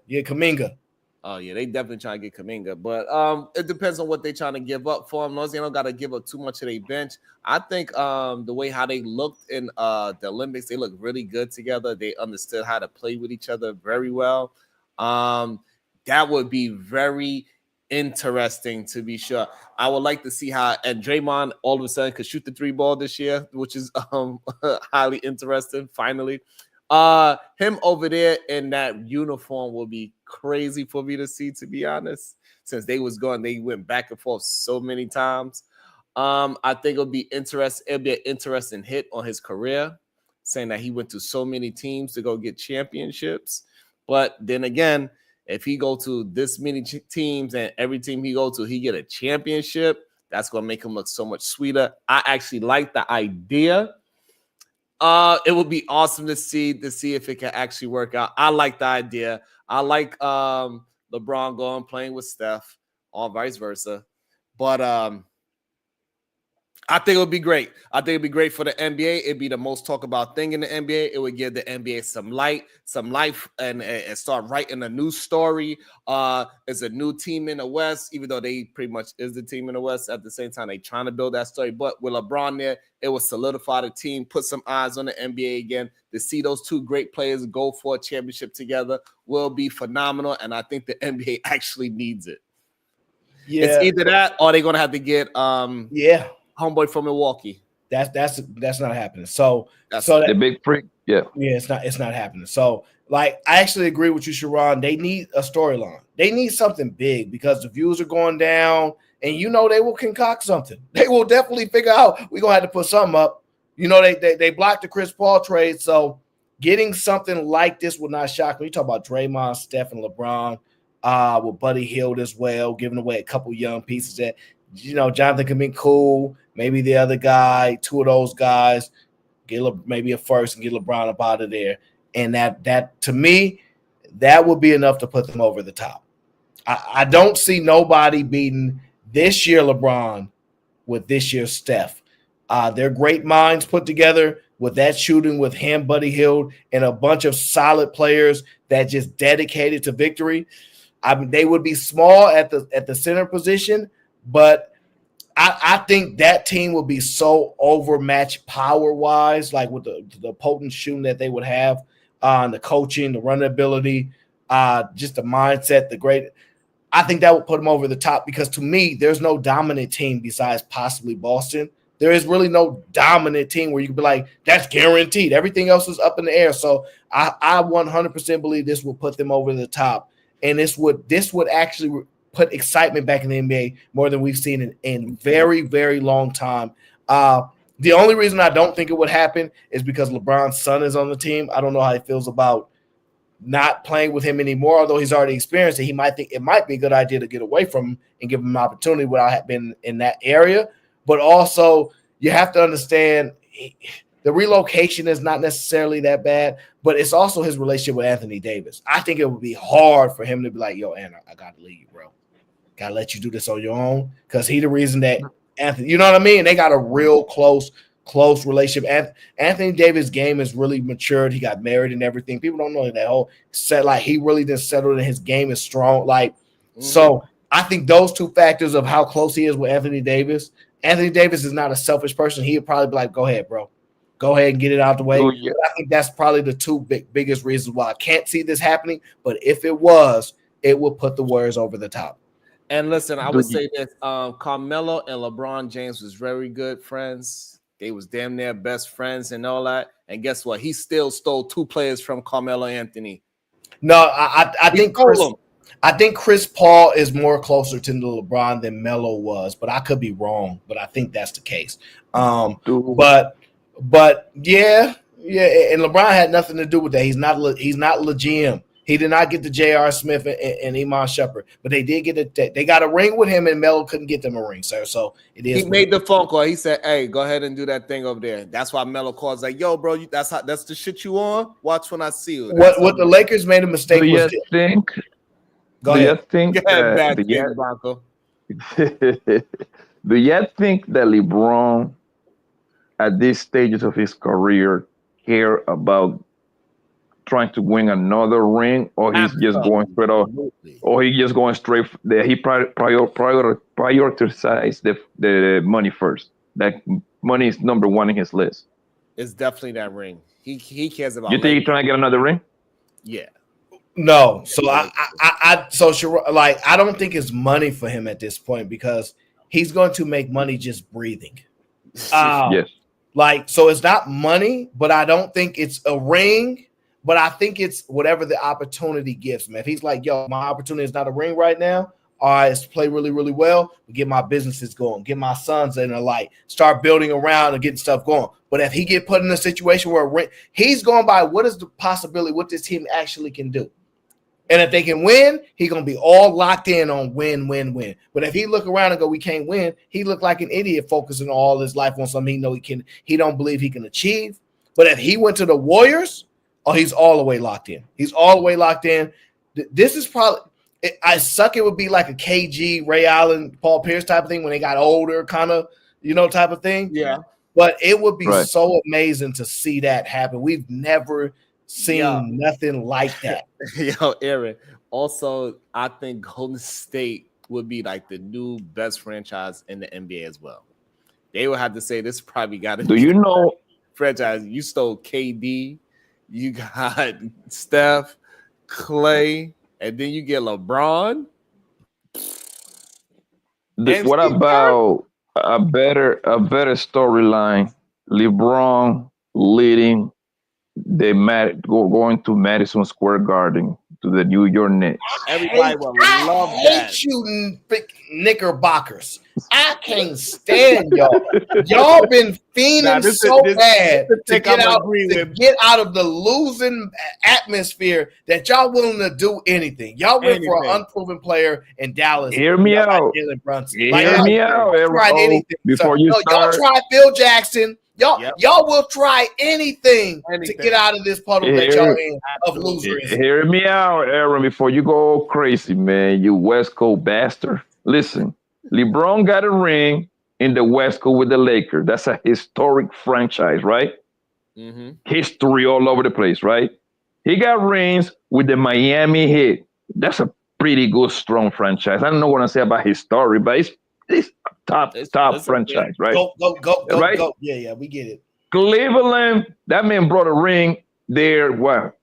Yeah, Kuminga. Oh, yeah, they definitely trying to get Kuminga. But it depends on what they're trying to give up for him. They don't got to give up too much of their bench. I think the way how they looked in the Olympics, they looked really good together. They understood how to play with each other very well. That would be very interesting to be sure. I would like to see how, and Draymond all of a sudden could shoot the 3-ball this year, which is highly interesting. Finally, him over there in that uniform will be crazy for me to see, to be honest, since they went back and forth so many times. I think it'll be interesting. It'll be an interesting hit on his career, saying that he went to so many teams to go get championships. But then again, if he go to this many teams and every team he go to, he get a championship, that's going to make him look so much sweeter. I actually like the idea. It would be awesome to see if it can actually work out. I like the idea. I like LeBron going playing with Steph, or vice versa. But I think it would be great. I think it'd be great for the NBA. It'd be the most talked about thing in the NBA. It would give the NBA some life, and start writing a new story. It's a new team in the West, even though they pretty much is the team in the West. At the same time, they trying to build that story. But with LeBron there, it will solidify the team, put some eyes on the NBA again. To see those two great players go for a championship together will be phenomenal, and I think the NBA actually needs it. Yeah, it's either that or they're gonna have to get homeboy from Milwaukee. That's not happening. So the big freak. Yeah, it's not happening. So I actually agree with you, Sharon. They need a storyline. They need something big because the views are going down, and they will concoct something. They will definitely figure out we're gonna have to put something up. They blocked the Chris Paul trade, so getting something like this would not shock me. You talk about Draymond, Steph, and LeBron, with Buddy Hield as well, giving away a couple young pieces that, Jonathan can be cool. Maybe the other guy, two of those guys, get maybe a first and get LeBron up out of there. And that to me, that would be enough to put them over the top. I don't see nobody beating this year LeBron with this year's Steph. They're great minds put together with that shooting with him, Buddy Hield, and a bunch of solid players that just dedicated to victory. I mean, they would be small at the center position, but I think that team would be so overmatched power-wise, like with the potent shooting that they would have, the coaching, the running ability, just the mindset, the great. I think that would put them over the top because to me, there's no dominant team besides possibly Boston. There is really no dominant team where you can be like, that's guaranteed. Everything else is up in the air. So I 100% believe this will put them over the top. And this would actually put excitement back in the NBA more than we've seen in very, very long time. The only reason I don't think it would happen is because LeBron's son is on the team. I don't know how he feels about not playing with him anymore, although he's already experienced it. He might think it might be a good idea to get away from him and give him an opportunity without being in that area. But also, you have to understand the relocation is not necessarily that bad, but it's also his relationship with Anthony Davis. I think it would be hard for him to be like, yo, Anna, I got to leave you, bro. Got to let you do this on your own because he's the reason that Anthony, you know what I mean? They got a real close relationship. Anthony Davis' game is really matured. He got married and everything. People don't know that whole set. Like he really did settle and his game is strong. Like, so I think those two factors of how close he is with Anthony Davis. Anthony Davis is not a selfish person. He would probably be like, go ahead, bro. Go ahead and get it out the way. Yeah. I think that's probably the two biggest reasons why I can't see this happening. But if it was, it would put the Warriors over the top. And listen, I would say this: Carmelo and LeBron James was very good friends. They was damn near best friends and all that. And guess what? He still stole two players from Carmelo Anthony. No, I think Chris Paul is more closer to the LeBron than Melo was, but I could be wrong. But I think that's the case. But yeah, and LeBron had nothing to do with that. He's not Le GM. He did not get the J.R. Smith and Iman Shumpert, but they did get they got a ring with him, and Melo couldn't get them a ring, sir. So it is. He made the phone call. He said, "Hey, go ahead and do that thing over there." That's why Melo calls like, "Yo, bro, that's the shit you on. Watch when I see you." What the Lakers made a mistake. Do you think that LeBron at these stages of his career care about trying to win another ring, or he's just going straight off, or he just going straight there? He prioritizes the money first. That money is number one in his list. It's definitely that ring. He cares about. You think he's trying to get another ring? Yeah. No. So I don't think it's money for him at this point because he's going to make money just breathing. Yes. Like, so it's not money, but I don't think it's a ring. But I think it's whatever the opportunity gives, man. If he's like, yo, my opportunity is not a ring right now. All right, let's play really, really well. Get my businesses going. Get my sons in the light. Start building around and getting stuff going. But if he get put in a situation where he's going by what is the possibility, what this team actually can do. And if they can win, he's going to be all locked in on win, win, win. But if he look around and go, we can't win, he look like an idiot focusing all his life on something he don't believe he can achieve. But if he went to the Warriors, he's all the way locked in. He's all the way locked in. This is probably – it would be like a KG, Ray Allen, Paul Pierce type of thing when they got older kind of, type of thing. Yeah. But it would be so amazing to see that happen. We've never seen nothing like that. Yo, Aaron, also, I think Golden State would be like the new best franchise in the NBA as well. They would have to say this probably got to be franchise. You stole KD. You got Steph, Clay, and then you get LeBron. What about a better storyline? LeBron leading going to Madison Square Garden, to the New York Knicks. Everybody will love that. I hate you, Knickerbockers. I can't stand y'all. Y'all been fiending bad to get out of the losing atmosphere that y'all willing to do anything. Y'all went for an unproven player in Dallas. Hear me out. Jalen Brunson. Hear me out. Tried anything. Before you start, y'all tried Phil Jackson. Y'all will try anything to get out of this puddle that y'all in of losers. Hear me out, Aaron, before you go crazy, man. You West Coast bastard. Listen, LeBron got a ring in the West Coast with the Lakers. That's a historic franchise, right? Mm-hmm. History all over the place, right? He got rings with the Miami Heat. That's a pretty good, strong franchise. I don't know what to say about his story, but it's top franchise, right? Go, right? Go. Yeah, we get it. Cleveland, that man brought a ring there. Wow.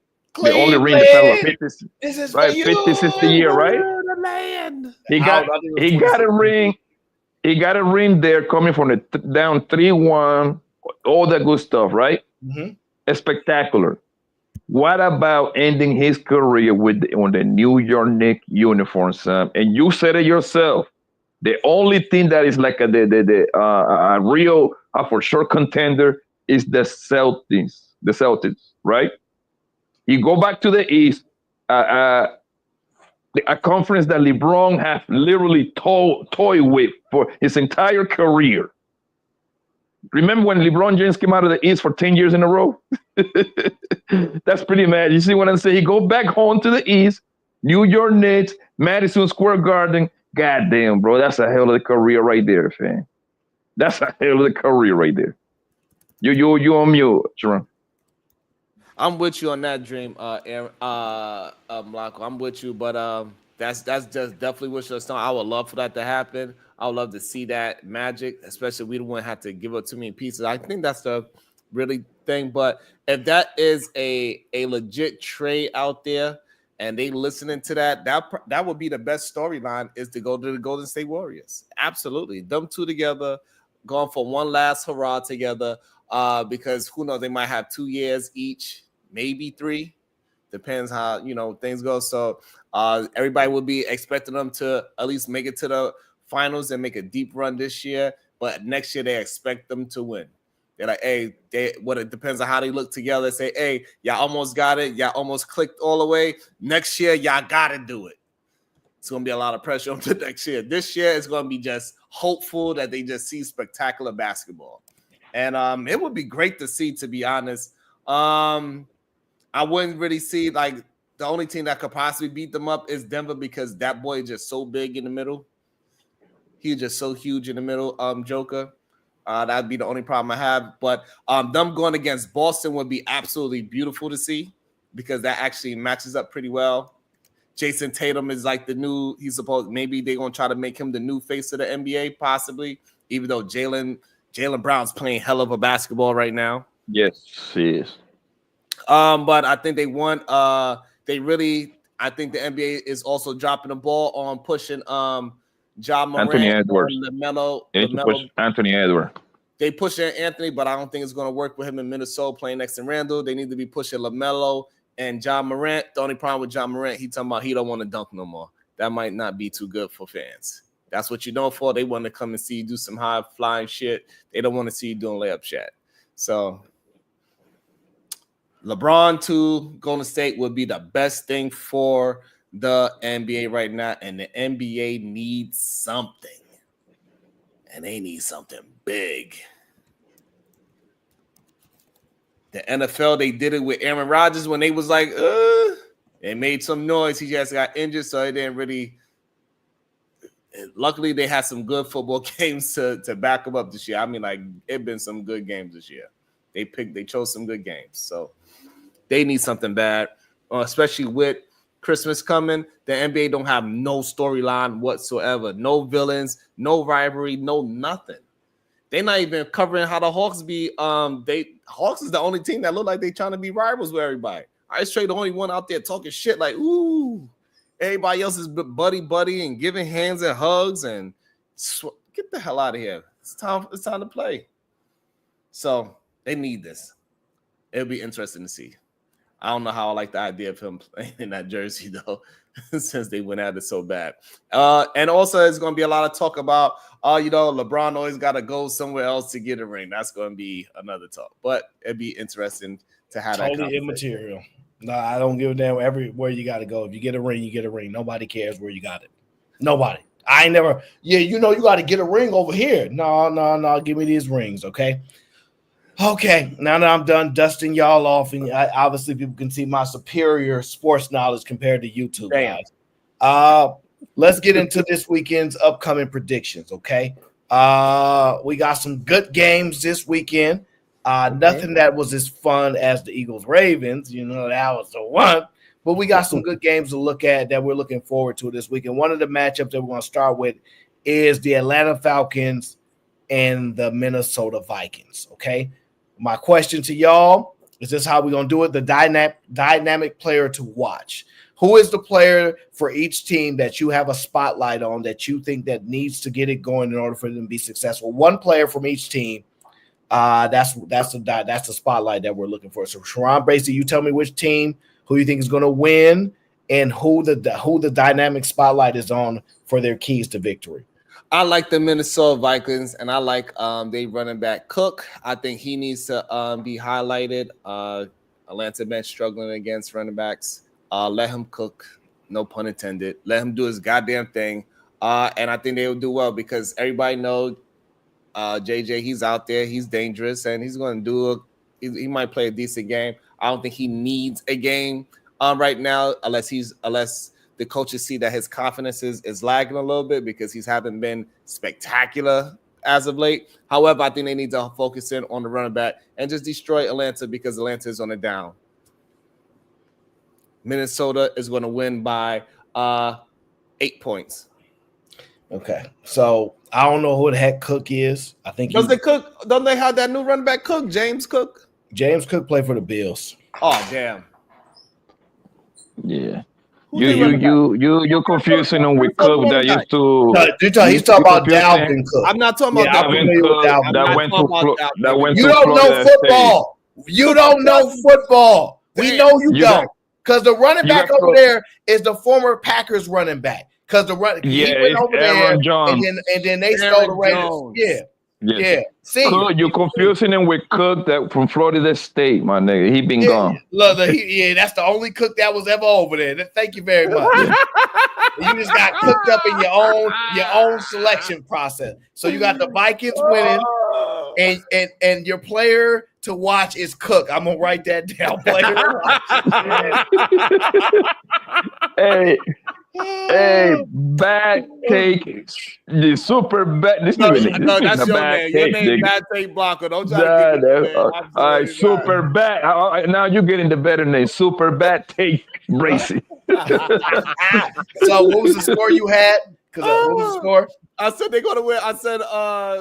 The only ring the fella 50, this is right? 50, 60 year, right? He got a ring. He got a ring there coming from the down 3-1, all that good stuff, right? Mm-hmm. It's spectacular. What about ending his career on the New York Knicks uniform, Sam? And you said it yourself. The only thing that is like a real for sure contender is the Celtics. The Celtics, right? You go back to the East, a conference that LeBron has literally toyed with for his entire career. Remember when LeBron James came out of the East for 10 years in a row? That's pretty mad. You see what I'm saying? He go back home to the East, New York Knicks, Madison Square Garden. God damn, bro. That's a hell of a career right there, fam. That's a hell of a career right there. You on mute, Jerome. I'm with you on that dream, Aaron, Blanco. I'm with you, but that's just definitely wish us on. I would love for that to happen. I would love to see that magic, especially we don't want to have to give up too many pieces. I think that's the really thing. But if that is a legit trade out there and they listening to that would be the best storyline, is to go to the Golden State Warriors. Absolutely. Them two together, going for one last hurrah together, because who knows, they might have 2 years each, maybe 3. Depends how, things go. So everybody would be expecting them to at least make it to the finals and make a deep run this year. But next year, they expect them to win. They're like, hey, it depends on how they look together. Say, hey, y'all almost got it. Y'all almost clicked all the way. Next year, y'all got to do it. It's going to be a lot of pressure on the next year. This year, it's going to be just hopeful that they just see spectacular basketball. And it would be great to see, to be honest. I wouldn't really see, like, the only team that could possibly beat them up is Denver, because that boy is just so big in the middle. He's just so huge in the middle, Joker. That'd be the only problem I have. But them going against Boston would be absolutely beautiful to see, because that actually matches up pretty well. Jason Tatum is like maybe they're going to try to make him the new face of the NBA, possibly, even though Jaylen Brown's playing hell of a basketball right now. Yes, he is. But I think they want I think the NBA is also dropping the ball on pushing Ja Morant, Anthony Edwards, LaMelo. Anthony Edwards. They pushing Anthony, but I don't think it's going to work with him in Minnesota playing next to Randall. They need to be pushing LaMelo and Ja Morant. The only problem with Ja Morant, he talking about he don't want to dunk no more. That might not be too good for fans. That's what you're known for. They want to come and see you do some high flying shit. They don't want to see you doing layup shit. So LeBron to Golden State would be the best thing for the NBA right now, and the NBA needs something, and they need something big. The NFL, they did it with Aaron Rodgers when they was like, they made some noise. He just got injured, so it didn't really. Luckily, they had some good football games to back them up this year. I mean, like, it been some good games this year. They chose some good games, so they need something bad, especially with Christmas coming. The NBA don't have no storyline whatsoever, no villains, no rivalry, no nothing. They're not even covering how the Hawks be. Hawks is the only team that look like they trying to be rivals with everybody. Ice Trae the only one out there talking shit like, ooh, everybody else is buddy and giving hands and hugs and get the hell out of here. It's time to play. So they need this. It'll be interesting to see. I don't know how I like the idea of him playing in that jersey though, since they went at it so bad. And also, there's going to be a lot of talk about, LeBron always got to go somewhere else to get a ring. That's going to be another talk, but it'd be interesting to have that. Totally immaterial. No, I don't give a damn everywhere you got to go. If you get a ring, you get a ring. Nobody cares where you got it. Nobody. I ain't never. Yeah, you got to get a ring over here. No. Give me these rings, okay? Okay. Now that I'm done dusting y'all off, and obviously people can see my superior sports knowledge compared to YouTube guys. Let's get into this weekend's upcoming predictions, okay? We got some good games this weekend. Nothing that was as fun as the Eagles-Ravens. That was the one. But we got some good games to look at that we're looking forward to this weekend. One of the matchups that we're going to start with is the Atlanta Falcons and the Minnesota Vikings, okay? My question to y'all is this how we're going to do it? The dynamic player to watch. Who is the player for each team that you have a spotlight on that you think that needs to get it going in order for them to be successful? One player from each team. That's the spotlight that we're looking for. So, Sharon Bracey, you tell me which team, who you think is going to win, and who the dynamic spotlight is on for their keys to victory. I like the Minnesota Vikings, and I like they running back Cook. I think he needs to be highlighted. Atlanta been struggling against running backs. Let him cook, no pun intended. Let him do his goddamn thing, and I think they will do well because everybody knows JJ. He's out there, he's dangerous, and he's going to he might play a decent game. I don't think he needs a game right now, unless the coaches see that his confidence is lagging a little bit because he hasn't been spectacular as of late. However, I think they need to focus in on the running back and just destroy Atlanta because Atlanta is on the down. Minnesota is going to win by 8 points. Okay, so I don't know who the heck Cook is. I think don't they have that new running back Cook, James Cook? James Cook played for the Bills. Oh damn. Yeah. You're confusing him with Cook that used to. No, he's talking about Dalvin Cook. I'm not talking about Dalvin Cook that went to. You don't know football. You don't know football. We know you don't. Because the running back over there is the former Packers running back. Because he went over there and then they stole the Raiders. Yeah. See, Cook, you're confusing him with Cook that from Florida State, my nigga. He been gone. Look, that's the only Cook that was ever over there. Thank you very much. You just got cooked up in your own selection process. So you got the Vikings winning, and your player to watch is Cook. I'm gonna write that down. Player Hey, bad take. The super bad. This no, that's your name. Your name Bad Take Blanco. Don't try to get all right, super bad. Now you're getting the better name. Super Bad Take Bracey. So what was the score you had? What was the score? I said they're gonna win. I said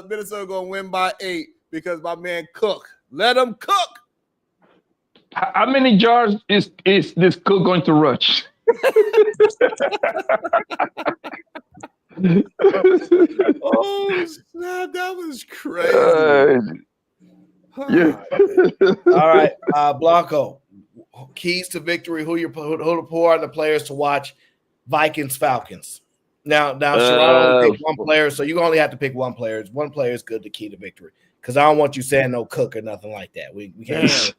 Minnesota gonna win by 8 because my man Cook. Let him cook. How many jars is this Cook going to rush? Oh snap, that was crazy. Yeah. All right, Blanco, keys to victory. Who are the players to watch? Vikings, Falcons. Now Sharon only picked one player, so you only have to pick one player. One player is good to key to victory because I don't want you saying no Cook or nothing like that. We can't.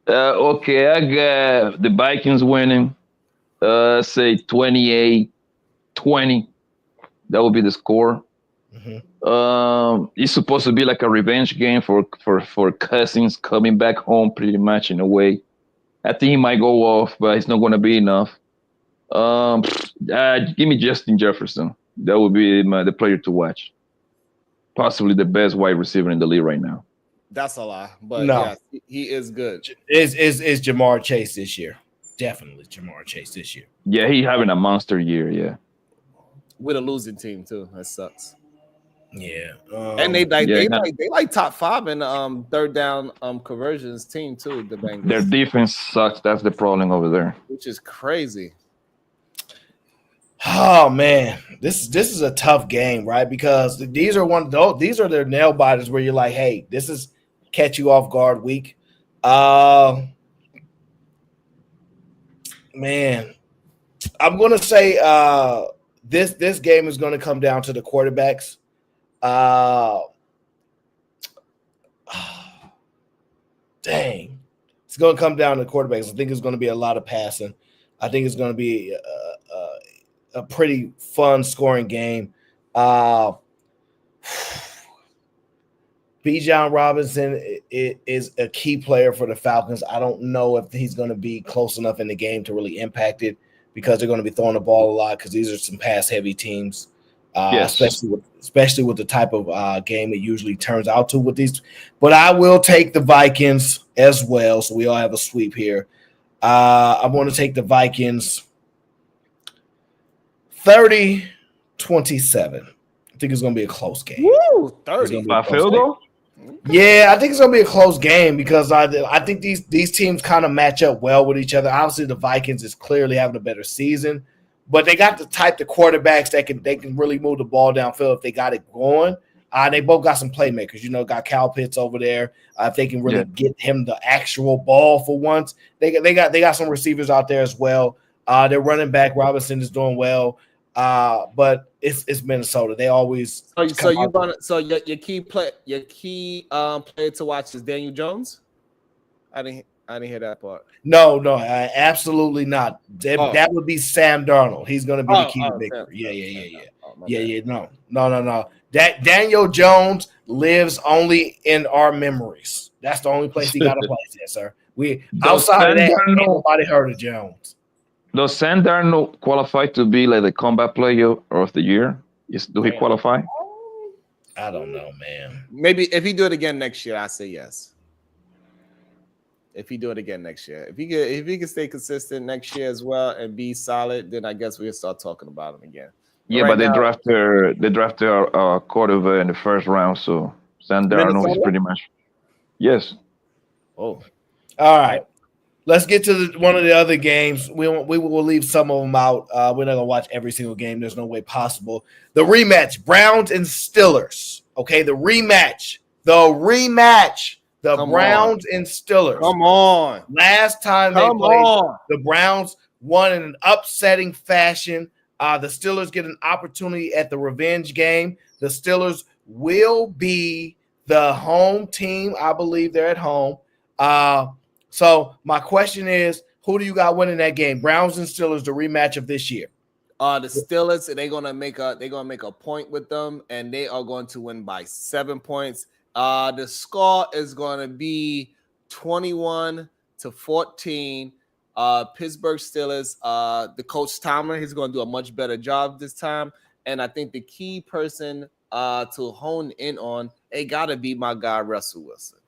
Okay, I got the Vikings winning. Say 28-20. That would be the score. Mm-hmm. It's supposed to be like a revenge game for Cousins coming back home pretty much in a way. I think he might go off, but it's not going to be enough. Give me Justin Jefferson. That would be the player to watch. Possibly the best wide receiver in the league right now. That's a lie, but no, yes, he is good. Is Jamar Chase this year? Definitely Jamar Chase this year. Yeah, he having a monster year. Yeah, with a losing team too. That sucks. Yeah, and they like top 5 in third down conversions team too. The Bengals. Their defense sucks. That's the problem over there. Which is crazy. Oh man, this is a tough game, right? Because these are their nail biters where you're like, hey, this is catch you off guard week. Man, I'm going to say this game is going to come down to the quarterbacks. Dang. It's going to come down to quarterbacks. I think it's going to be a lot of passing. I think it's going to be a pretty fun scoring game. Bijan Robinson is a key player for the Falcons. I don't know if he's going to be close enough in the game to really impact it because they're going to be throwing the ball a lot because these are some pass-heavy teams, yes. especially with the type of game it usually turns out to with these. But I will take the Vikings as well, so we all have a sweep here. I'm going to take the Vikings 30-27. I think it's going to be a close game. Woo, 30. By field goal? Yeah, I think it's going to be a close game because I think these teams kind of match up well with each other. Obviously, the Vikings is clearly having a better season, but they got the type of quarterbacks that can really move the ball downfield if they got it going. They both got some playmakers. You know, got Kyle Pitts over there. If they can really get him the actual ball for once, they got some receivers out there as well. Their running back Robinson is doing well, but it's Minnesota. They always your key player to watch is Daniel Jones. I didn't hear that part. No, absolutely not. That would be Sam Darnold. He's going to be the key maker. Yeah. No. That Daniel Jones lives only in our memories. That's the only place he got to play there, sir. Outside of that, nobody heard of Jones. Does Sam Darnold qualify to be like the comeback player of the year? Do he qualify? I don't know, man. Maybe if he do it again next year, I say yes. If he do it again next year, if he can stay consistent next year as well and be solid, then I guess we'll start talking about him again. Yeah, but they drafted a quarterback in the first round, so Sam Darnold is pretty much yes. Oh, all right. Let's get to one of the other games. We will leave some of them out. We're not gonna watch every single game. There's no way possible. The rematch: Browns and Steelers. Okay, the rematch. The Browns and Steelers. Come on. Last time they played, the Browns won in an upsetting fashion. The Steelers get an opportunity at the revenge game. The Steelers will be the home team. I believe they're at home. So my question is, who do you got winning that game? Browns and Steelers, the rematch of this year. The Steelers, they're gonna make a point with them, and they are going to win by 7 points. The score is going to be 21-14. Pittsburgh Steelers. The coach Tomlin, he's going to do a much better job this time, and I think the key person to hone in on, it got to be my guy Russell Wilson.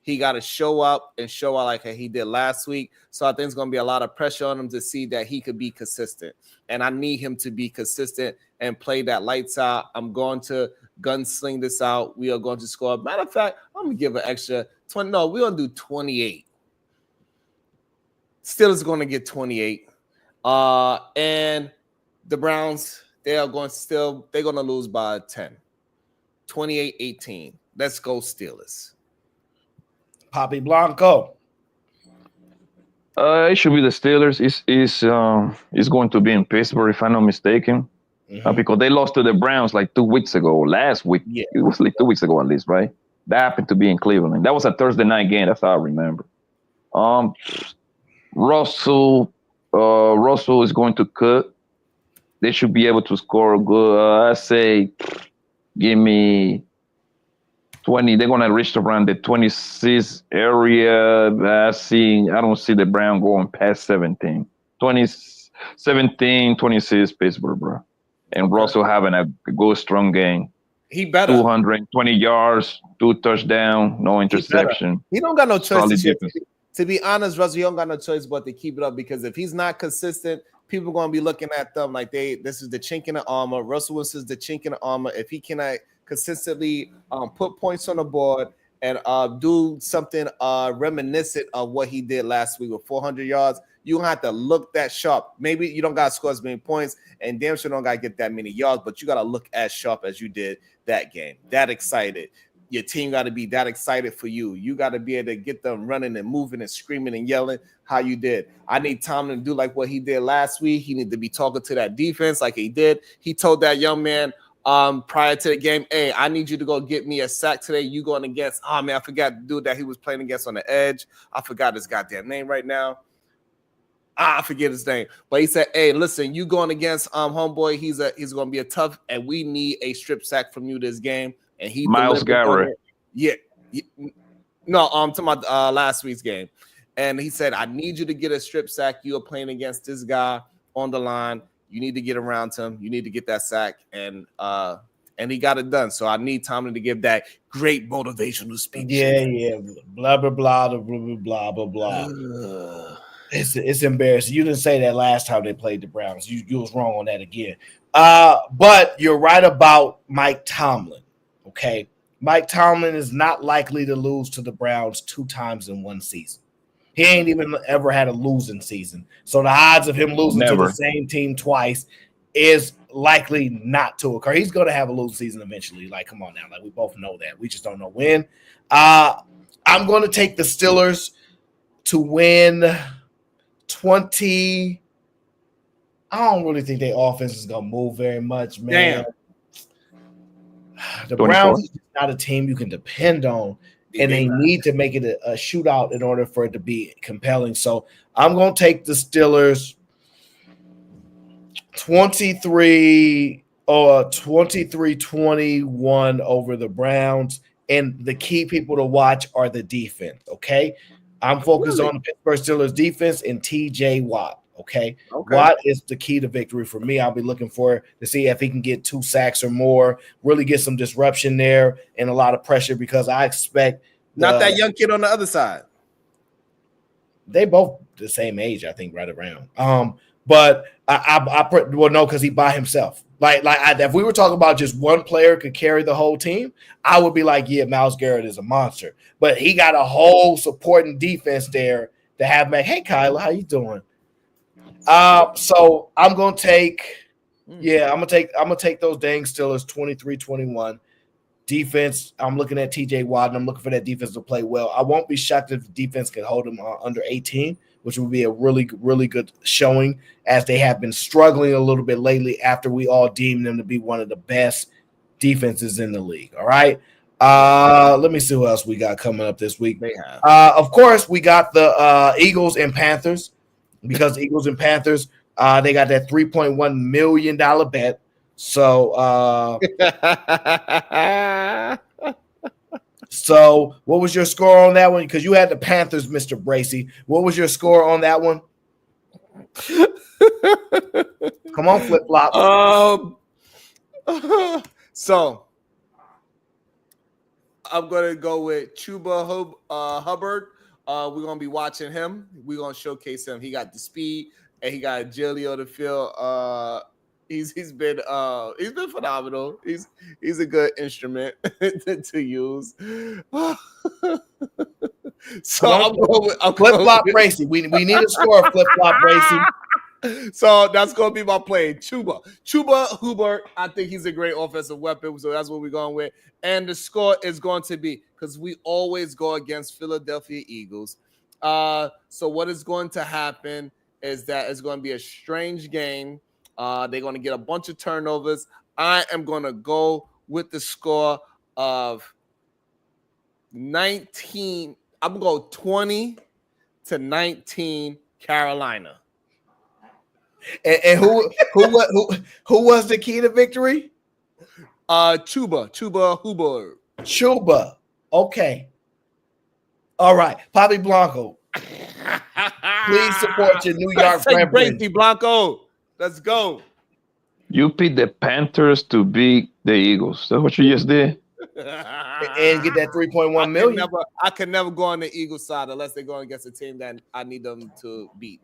He got to show up like he did last week. So I think it's going to be a lot of pressure on him to see that he could be consistent. And I need him to be consistent and play that lights out. I'm going to gunsling this out. We are going to score. Matter of fact, I'm going to give an extra 20. No, we're going to do 28. Steelers are going to get 28. And the Browns, they're going to lose by 10. 28-18. Let's go Steelers. Papi Blanco. It should be the Steelers. It's going to be in Pittsburgh, if I'm not mistaken, because they lost to the Browns like 2 weeks ago. Last week, It was like 2 weeks ago at least, right? That happened to be in Cleveland. That was a Thursday night game. That's how I remember. Russell is going to cook. They should be able to score good. I say, give me 20. They're going to reach around the 26 area. I don't see the Brown going past 17. 17, 26 Pittsburgh, bro. And Russell having a good, strong game. He better. 220 yards, 2 touchdowns, no interception. He don't got no choice. To be honest, Russell, he don't got no choice but to keep it up, because if he's not consistent, people are going to be looking at them like this is the chink in the armor. Russell Wilson's the chink in the armor. If he cannot consistently put points on the board and do something reminiscent of what he did last week with 400 yards, you don't have to look that sharp. Maybe you don't got to score as many points, and damn sure don't got to get that many yards, but you got to look as sharp as you did that game. That excited. your team got to be that excited for you. You got to be able to get them running and moving and screaming and yelling how you did. I need Tomlin to do like what he did last week. He need to be talking to that defense like he did. He told that young man prior to the game, hey, I need you to go get me a sack today. You going against, oh man, I forgot the dude that he was playing against on the edge. I forgot his goddamn name right now. I forget his name, but he said, "Hey, listen, you going against homeboy? He's going to be a tough, and we need a strip sack from you this game." And he Myles Garrett, to my last week's game, and he said, "I need you to get a strip sack. You are playing against this guy on the line. You need to get around him. You need to get that sack." And he got it done. So I need Tomlin to give that great motivational speech. Yeah, blah blah blah blah blah blah. It's embarrassing. You didn't say that last time they played the Browns. You was wrong on that again. But you're right about Mike Tomlin. Okay, Mike Tomlin is not likely to lose to the Browns 2 times in one season. He ain't even ever had a losing season. So the odds of him losing to the same team twice is likely not to occur. He's going to have a losing season eventually. Like, come on now. Like, we both know that. We just don't know when. I'm going to take the Steelers to win 20. I don't really think their offense is going to move very much, man. The 24. Browns is not a team you can depend on, and they need to make it a shootout in order for it to be compelling. So I'm going to take the Steelers 23-21 over the Browns. And the key people to watch are the defense, okay? I'm focused on the Pittsburgh Steelers defense and TJ Watt, okay? Watt is the key to victory for me. I'll be looking for to see if he can get 2 sacks or more, really get some disruption there and a lot of pressure because I expect not that young kid on the other side. They both the same age, I think, right around. But no, because he by himself. If we were talking about just one player could carry the whole team, I would be like, yeah, Myles Garrett is a monster. But he got a whole supporting defense there to have back. Hey, Kyla, how you doing? So I'm gonna take, I'm gonna take those dang Steelers 23-21. Defense, I'm looking at TJ Watt, and I'm looking for that defense to play well. I won't be shocked if the defense can hold them under 18, which would be a really, really good showing as they have been struggling a little bit lately after we all deemed them to be one of the best defenses in the league. All right. Let me see who else we got coming up this week. Of course, we got the Eagles and Panthers because Eagles and Panthers, they got that $3.1 million bet. So, so what was your score on that one? Because you had the Panthers, Mr. Bracy. What was your score on that one? Come on, flip flop. So I'm gonna go with Chuba Hubbard. We're gonna be watching him. We're gonna showcase him. He got the speed and he got agility on the field. He's been phenomenal. He's a good instrument to use. So I'm going with flip flop Bracy. We need a score, flip flop Bracy. So that's gonna be my play. Chuba Hubbard. I think he's a great offensive weapon. So that's what we're going with. And the score is going to be because we always go against Philadelphia Eagles. So what is going to happen is that it's going to be a strange game. They're going to get a bunch of turnovers. I am going to go with the score of 19. I'm going to go 20-19 Carolina. And who was the key to victory? Chuba Hubbard. Chuba. Okay. All right. Bobby Blanco. Please support your New York friend. Bracy Blanco. Let's go. You picked the Panthers to beat the Eagles. That's what you just did. And get that $3.1 million. I can never go on the Eagles side unless they're going against a team that I need them to beat.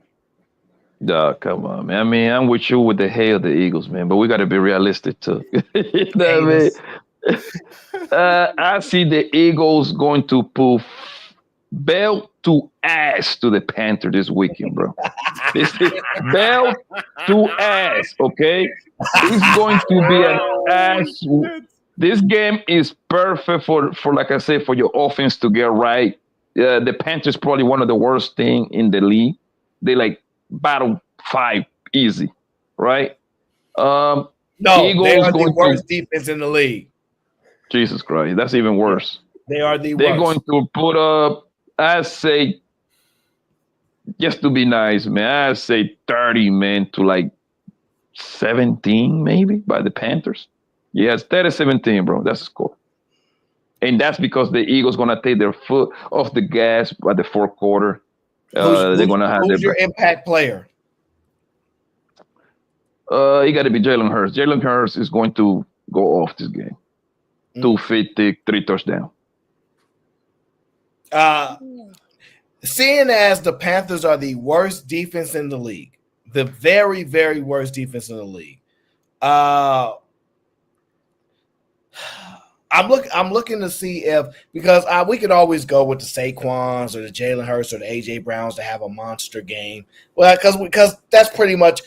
Come on, man. I mean, I'm with you with the hail of the Eagles, man, but we got to be realistic too. You know what I mean? I see the Eagles going to put belt to ass to the Panther this weekend, bro. This is belt to ass, okay? It's going to be an ass. This game is perfect for like I said, for your offense to get right. The Panthers probably one of the worst thing in the league. They like battle 5 easy, right? No, they Eagles are the going worst to defense in the league. Jesus Christ, that's even worse. They are the They're worst. going to put up, I say, just to be nice, man, I say 30, man, to like 17, maybe by the Panthers. Yes, 30-17, bro. That's the score. And that's because the Eagles gonna take their foot off the gas by the fourth quarter. They're gonna have who's your impact player? You got to be Jalen Hurts. Jalen Hurts is going to go off this game. 250, 3 touchdowns. Seeing as the Panthers are the worst defense in the league, the very, very worst defense in the league, I'm looking to see if, because we could always go with the Saquons or the Jalen Hurts or the AJ Browns to have a monster game. Well, because that's pretty much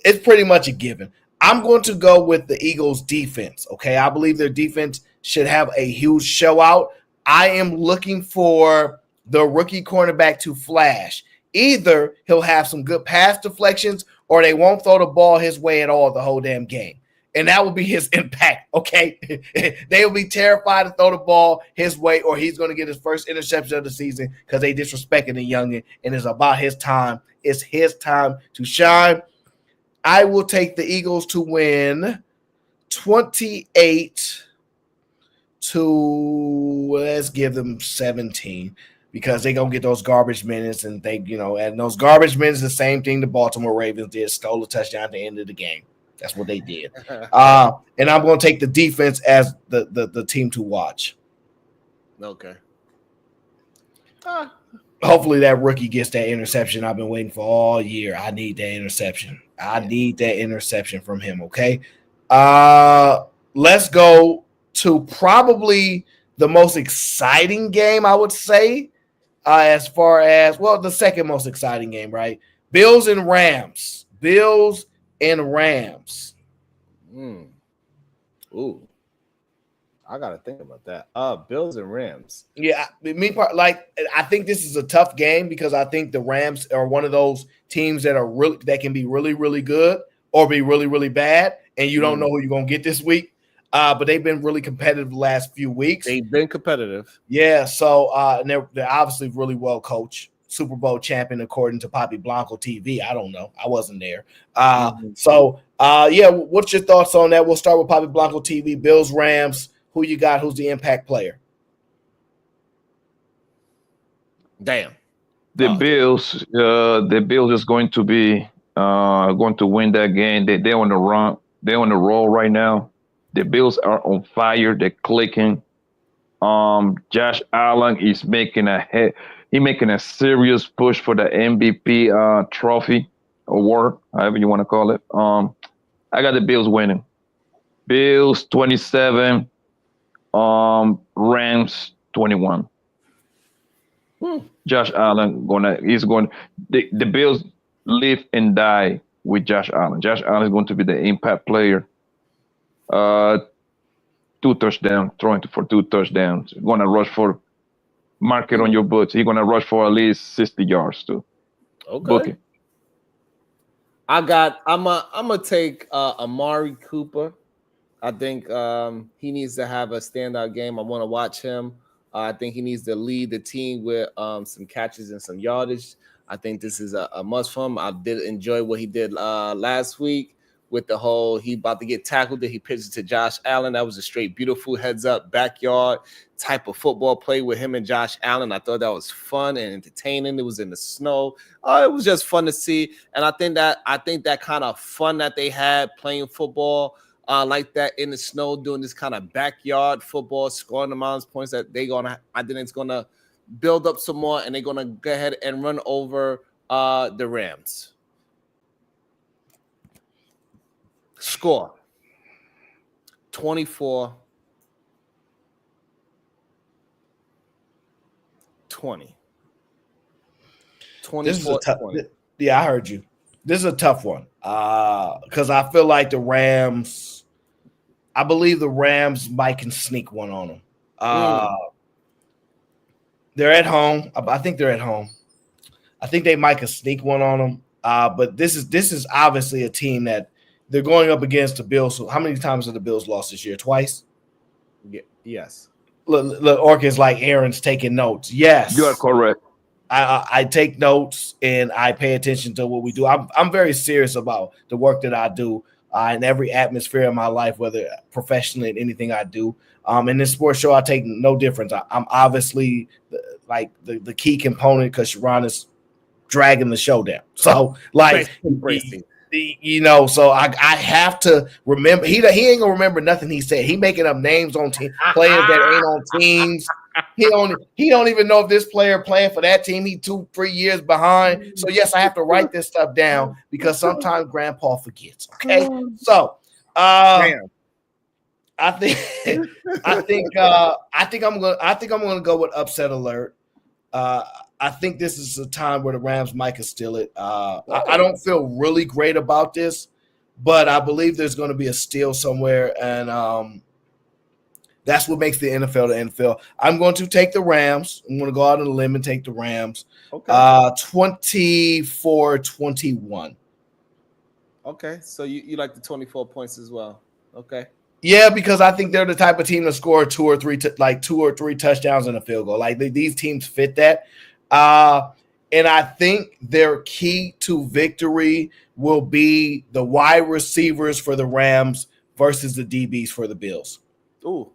a given. I'm going to go with the Eagles defense. Okay, I believe their defense should have a huge show out. I am looking for the rookie cornerback to flash. Either he'll have some good pass deflections or they won't throw the ball his way at all the whole damn game. And that will be his impact, okay? They will be terrified to throw the ball his way, or he's going to get his first interception of the season because they disrespecting the youngin, and it's about his time. It's his time to shine. I will take the Eagles to win 28 to, let's give them 17, because they're going to get those garbage minutes, and and those garbage minutes, the same thing the Baltimore Ravens did, stole a touchdown at the end of the game. That's what they did. And I'm going to take the defense as the team to watch. Okay. Hopefully that rookie gets that interception I've been waiting for all year. I need that interception. I need that interception from him, okay? Let's go to probably the most exciting game, I would say, as far as, well, the second most exciting game, right? Bills and Rams. Bills and Rams. Ooh. I gotta think about that. Bills and Rams. Yeah, I think this is a tough game because I think the Rams are one of those teams that can be really, really good or be really, really bad, and you don't know who you're gonna get this week. But they've been really competitive the last few weeks. They've been competitive. Yeah, so and they're obviously really well coached. Super Bowl champion according to Papi Blanco TV. I don't know. I wasn't there. So what's your thoughts on that? We'll start with Papi Blanco TV. Bills, Rams. Who you got? Who's the impact player? Damn. The Bills is going to be going to win that game. They're on the run. They're on the roll right now. The Bills are on fire. They're clicking. Josh Allen is making a serious push for the MVP trophy award, however you want to call it. I got the Bills winning. Bills 27, Rams 21. Josh Allen the Bills live and die with Josh Allen. Josh Allen is going to be the impact player. 2 touchdowns, throwing for 2 touchdowns. Going to rush for, mark it on your books. He's going to rush for at least 60 yards too. Okay. Book it. I'm gonna take Amari Cooper. I think he needs to have a standout game. I want to watch him. I think he needs to lead the team with some catches and some yardage. I think this is a must for him. I did enjoy what he did last week with the whole he about to get tackled that he pitched to Josh Allen. That was a straight beautiful heads up backyard type of football play with him and Josh Allen. I thought that was fun and entertaining. It was in the snow. It was just fun to see. And I think that kind of fun that they had playing football like that in the snow, doing this kind of backyard football, scoring the amount of points that I think it's gonna build up some more, and they're gonna go ahead and run over the Rams. Score 24-20. This is a tough. Yeah, I heard you. This is a tough one because I feel like the Rams I believe the Rams might can sneak one on them. They're at home. I think they're at home. I think they might can sneak one on them. But this is obviously a team that they're going up against the Bills. So how many times have the Bills lost this year? Twice? Yeah, yes. Look, Orcus like Aaron's taking notes. Yes. You are correct. I take notes and I pay attention to what we do. I'm very serious about the work that I do in every atmosphere of my life, whether professionally in anything I do. In this sports show, I take no difference. I'm obviously the key component because Sharon is dragging the show down. So so I have to remember. He ain't gonna remember nothing he said. He making up names on players that ain't on teams. He don't even know if this player playing for that team. He 2-3 years behind. So yes, I have to write this stuff down because sometimes Grandpa forgets. Okay, so I think I'm gonna go with upset alert. I think this is a time where the Rams might steal it. I don't feel really great about this, but I believe there's going to be a steal somewhere, and that's what makes the NFL the NFL. I'm going to take the Rams. I'm going to go out on a limb and take the Rams. Okay. 24-21. Okay, so you like the 24 points as well. Okay. Yeah, because I think they're the type of team to score 2 or 3 touchdowns and a field goal. Like these teams fit that. And I think their key to victory will be the wide receivers for the Rams versus the DBs for the Bills. Ooh.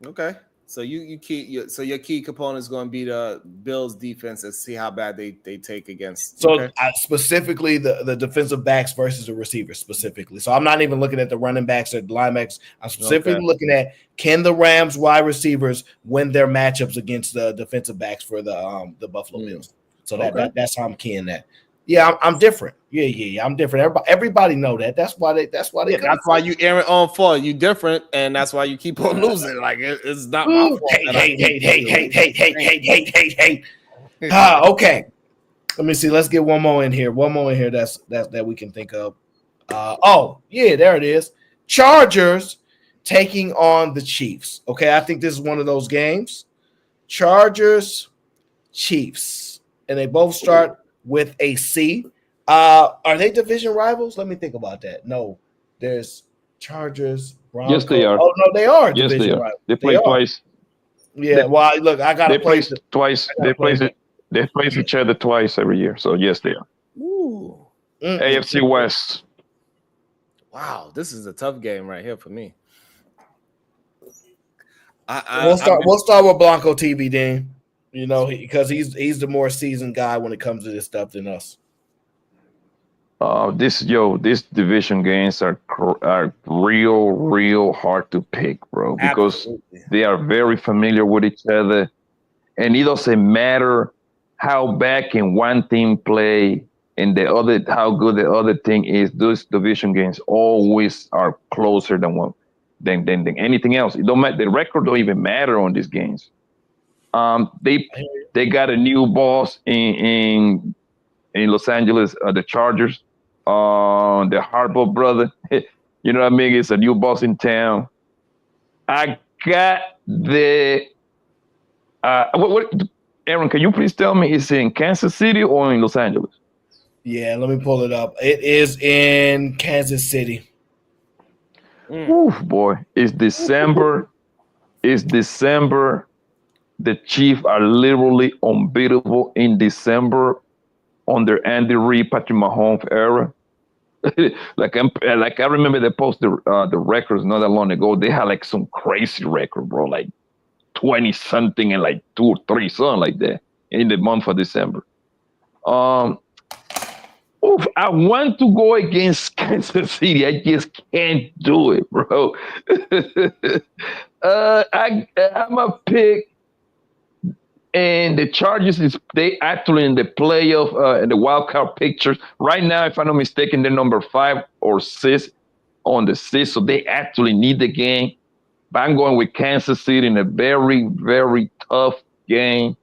Okay. So your key component is going to be the Bills defense and see how bad they take against. So specifically the defensive backs versus the receivers specifically. So I'm not even looking at the running backs or the linebackers. I'm specifically looking at can the Rams wide receivers win their matchups against the defensive backs for the Buffalo Bills. So that's how I'm keying that. Yeah, I'm different. Yeah, I'm different. Everybody know that. That's why that's why you Aaron on fall. You different, and that's why you keep on losing. Like it's not my fault. Hey. Okay. Let me see. Let's get one more in here. That we can think of. There it is. Chargers taking on the Chiefs. Okay, I think this is one of those games. Chargers, Chiefs, and they both start with a C. Are they division rivals? Let me think about that. No, there's Chargers, Broncos. Yes, they are. Oh, no, they are division division rivals. They play twice. Yeah, well, look, I got to play twice. They play each other twice every year. So, yes, they are. Ooh. AFC West. Wow, this is a tough game right here for me. We'll start with Blanco TV, Dean. You know, because he's the more seasoned guy when it comes to this stuff than us. These division games are real hard to pick, bro, because they are very familiar with each other, and it doesn't matter how bad can one team play and how good the other team is. Those division games always are closer than anything else. It don't matter. The record don't even matter on these games. They got a new boss in Los Angeles, the Chargers. The Harbaugh brother, you know what I mean? It's a new boss in town. I got the what Aaron, can you please tell me, is it in Kansas City or in Los Angeles? Yeah, let me pull it up. It is in Kansas City. Oof, boy. It's December. The Chiefs are literally unbeatable in December under Andy Reid, Patrick Mahomes era. like I remember they posted the records not that long ago. They had like some crazy record, bro, like 20 something and like 2 or 3 something like that in the month of December. I want to go against Kansas City. I just can't do it, bro. I'm a pick. And the Chargers they actually in the playoff, in the wild card pictures right now. If I'm not mistaken, they're number 5 or 6 on the 6, so they actually need the game. But I'm going with Kansas City in a very, very tough game.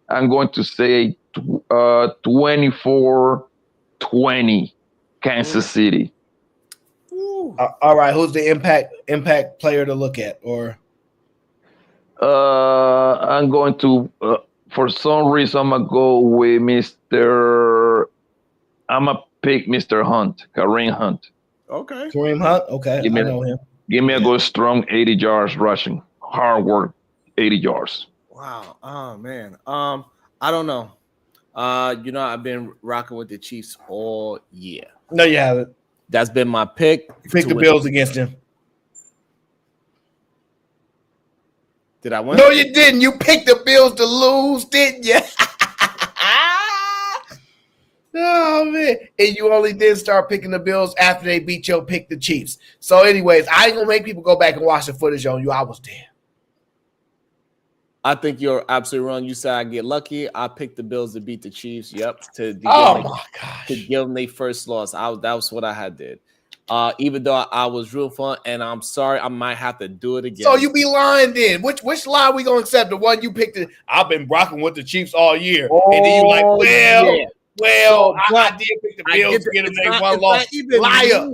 I'm going to say 24-20 Kansas City. All right, who's the impact player to look at? Or I'm going to for some reason I'm gonna go with Mr. I'm gonna pick Mr. Hunt, Kareem Hunt. Okay. Kareem Hunt. Okay, I know him. Give me a good strong 80 yards rushing. Hard work, 80 yards. Wow. Oh man. I don't know. I've been rocking with the Chiefs all year. No, you haven't. That's been my pick. You picked the Bills against him. Did I win? No, you didn't. You picked the Bills to lose, didn't you? Oh man! And you only did start picking the Bills after they beat your pick, the Chiefs. So, anyways, I ain't gonna make people go back and watch the footage on you. I was there. I think you're absolutely wrong. You said I get lucky. I picked the Bills to beat the Chiefs. Yep. To give them their first loss. That was what I had did. Even though I was real fun, and I'm sorry, I might have to do it again. So you be lying then. Which lie we gonna accept? The one you picked? I've been rocking with the Chiefs all year, and then you like, I did pick the Bills to get them their one loss. Liar.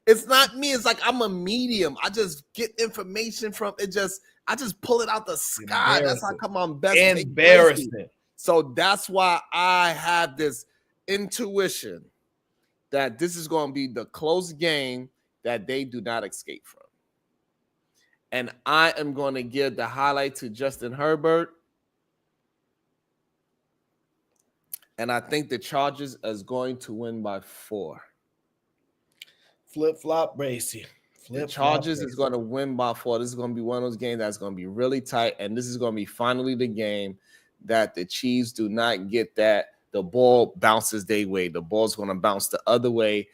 It's not me. It's like I'm a medium. I just get information from it. I just pull it out the sky. That's how come I'm best. Embarrassing. So that's why I have this intuition that this is going to be the close game that they do not escape from. And I am going to give the highlight to Justin Herbert. And I think the Chargers is going to win by 4. Flip-flop, Bracy. The Chargers is going to win by 4. This is going to be one of those games that's going to be really tight. And this is going to be finally the game that the Chiefs do not get that the ball bounces their way. The ball's going to bounce the other way.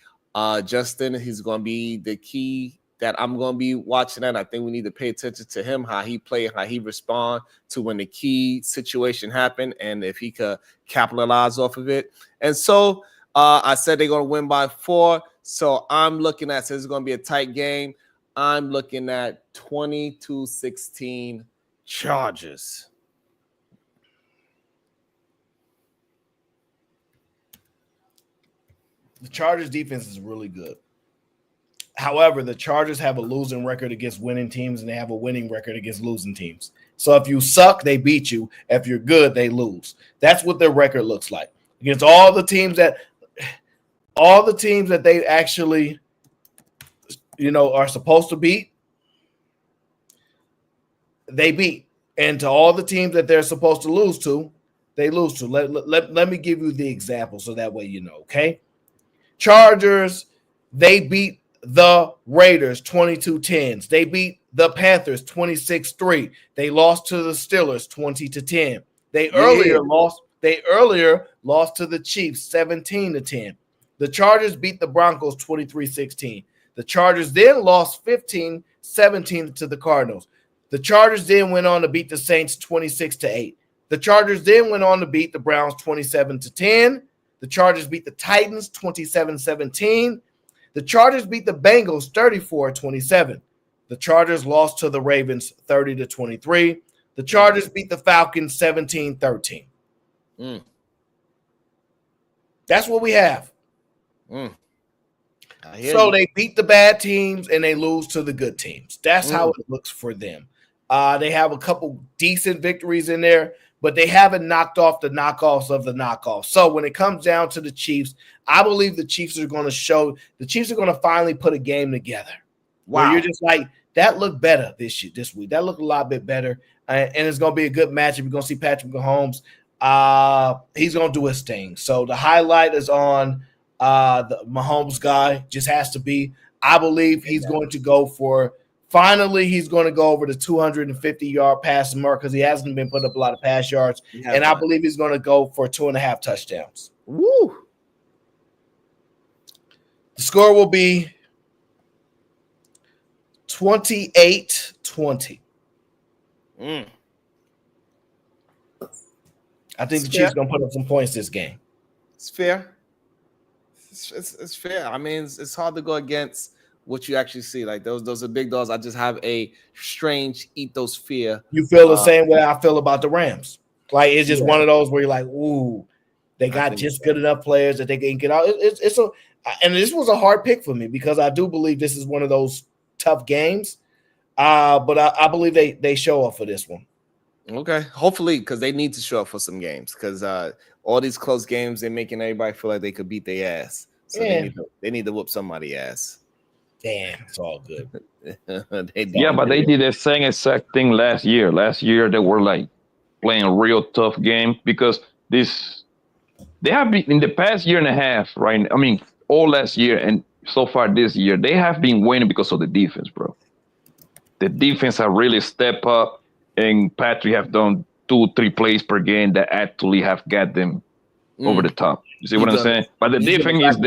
Justin, he's going to be the key that I'm going to be watching. And I think we need to pay attention to him, how he play, how he respond to when the key situation happened, and if he could capitalize off of it. And so I said they're going to win by 4. So I'm looking at, since it's going to be a tight game, I'm looking at 20-16 Chargers. The Chargers defense is really good. However, the Chargers have a losing record against winning teams, and they have a winning record against losing teams. So if you suck, they beat you. If you're good, they lose. That's what their record looks like. Against all the teams that they actually, are supposed to beat, they beat. And to all the teams that they're supposed to lose to, they lose to. Let me give you the example so that way you know, okay? Chargers, they beat the Raiders 22-10. They beat the Panthers 26-3. They lost to the Steelers 20-10. They earlier lost to the Chiefs 17-10. The Chargers beat the Broncos 23-16. The Chargers then lost 15-17 to the Cardinals. The Chargers then went on to beat the Saints 26-8. The Chargers then went on to beat the Browns 27-10. The Chargers beat the Titans 27-17. The Chargers beat the Bengals 34-27. The Chargers lost to the Ravens 30-23. The Chargers beat the Falcons 17-13. That's what we have. So they beat the bad teams and they lose to the good teams. That's how it looks for them. They have a couple decent victories in there, but they haven't knocked off the knockoffs of the knockoffs. So when it comes down to the Chiefs, I believe the Chiefs are going to finally put a game together. Wow. Where you're just like, that looked better this week. That looked a lot bit better. And it's going to be a good matchup. You're going to see Patrick Mahomes. He's going to do his thing. So the highlight is on the Mahomes guy. Just has to be. I believe he's going to go for – finally, he's going to go over the 250-yard passing mark because he hasn't been putting up a lot of pass yards. And I believe he's going to go for 2.5 touchdowns. Woo! The score will be 28-20. I think the Chiefs are going to put up some points this game. It's fair. It's fair. I mean, it's hard to go against what you actually see. Like those are big dogs. I just have a strange ethos fear. You feel the same way I feel about the Rams. Like it's just one of those where you're like, ooh, they got just good enough players that they can get out. and this was a hard pick for me because I do believe this is one of those tough games. But I believe they show up for this one. Okay, hopefully, because they need to show up for some games. Because all these close games, they're making everybody feel like they could beat their ass. So they need to whoop somebody's ass. Damn, it's all good. But they did the same exact thing last year. Last year they were like playing a real tough game because they have been in the past year and a half, right? I mean, all last year and so far this year, they have been winning because of the defense, bro. The defense have really stepped up, and Patrick have done 2-3 plays per game that actually have got them over the top. You see what I'm saying? But the defense is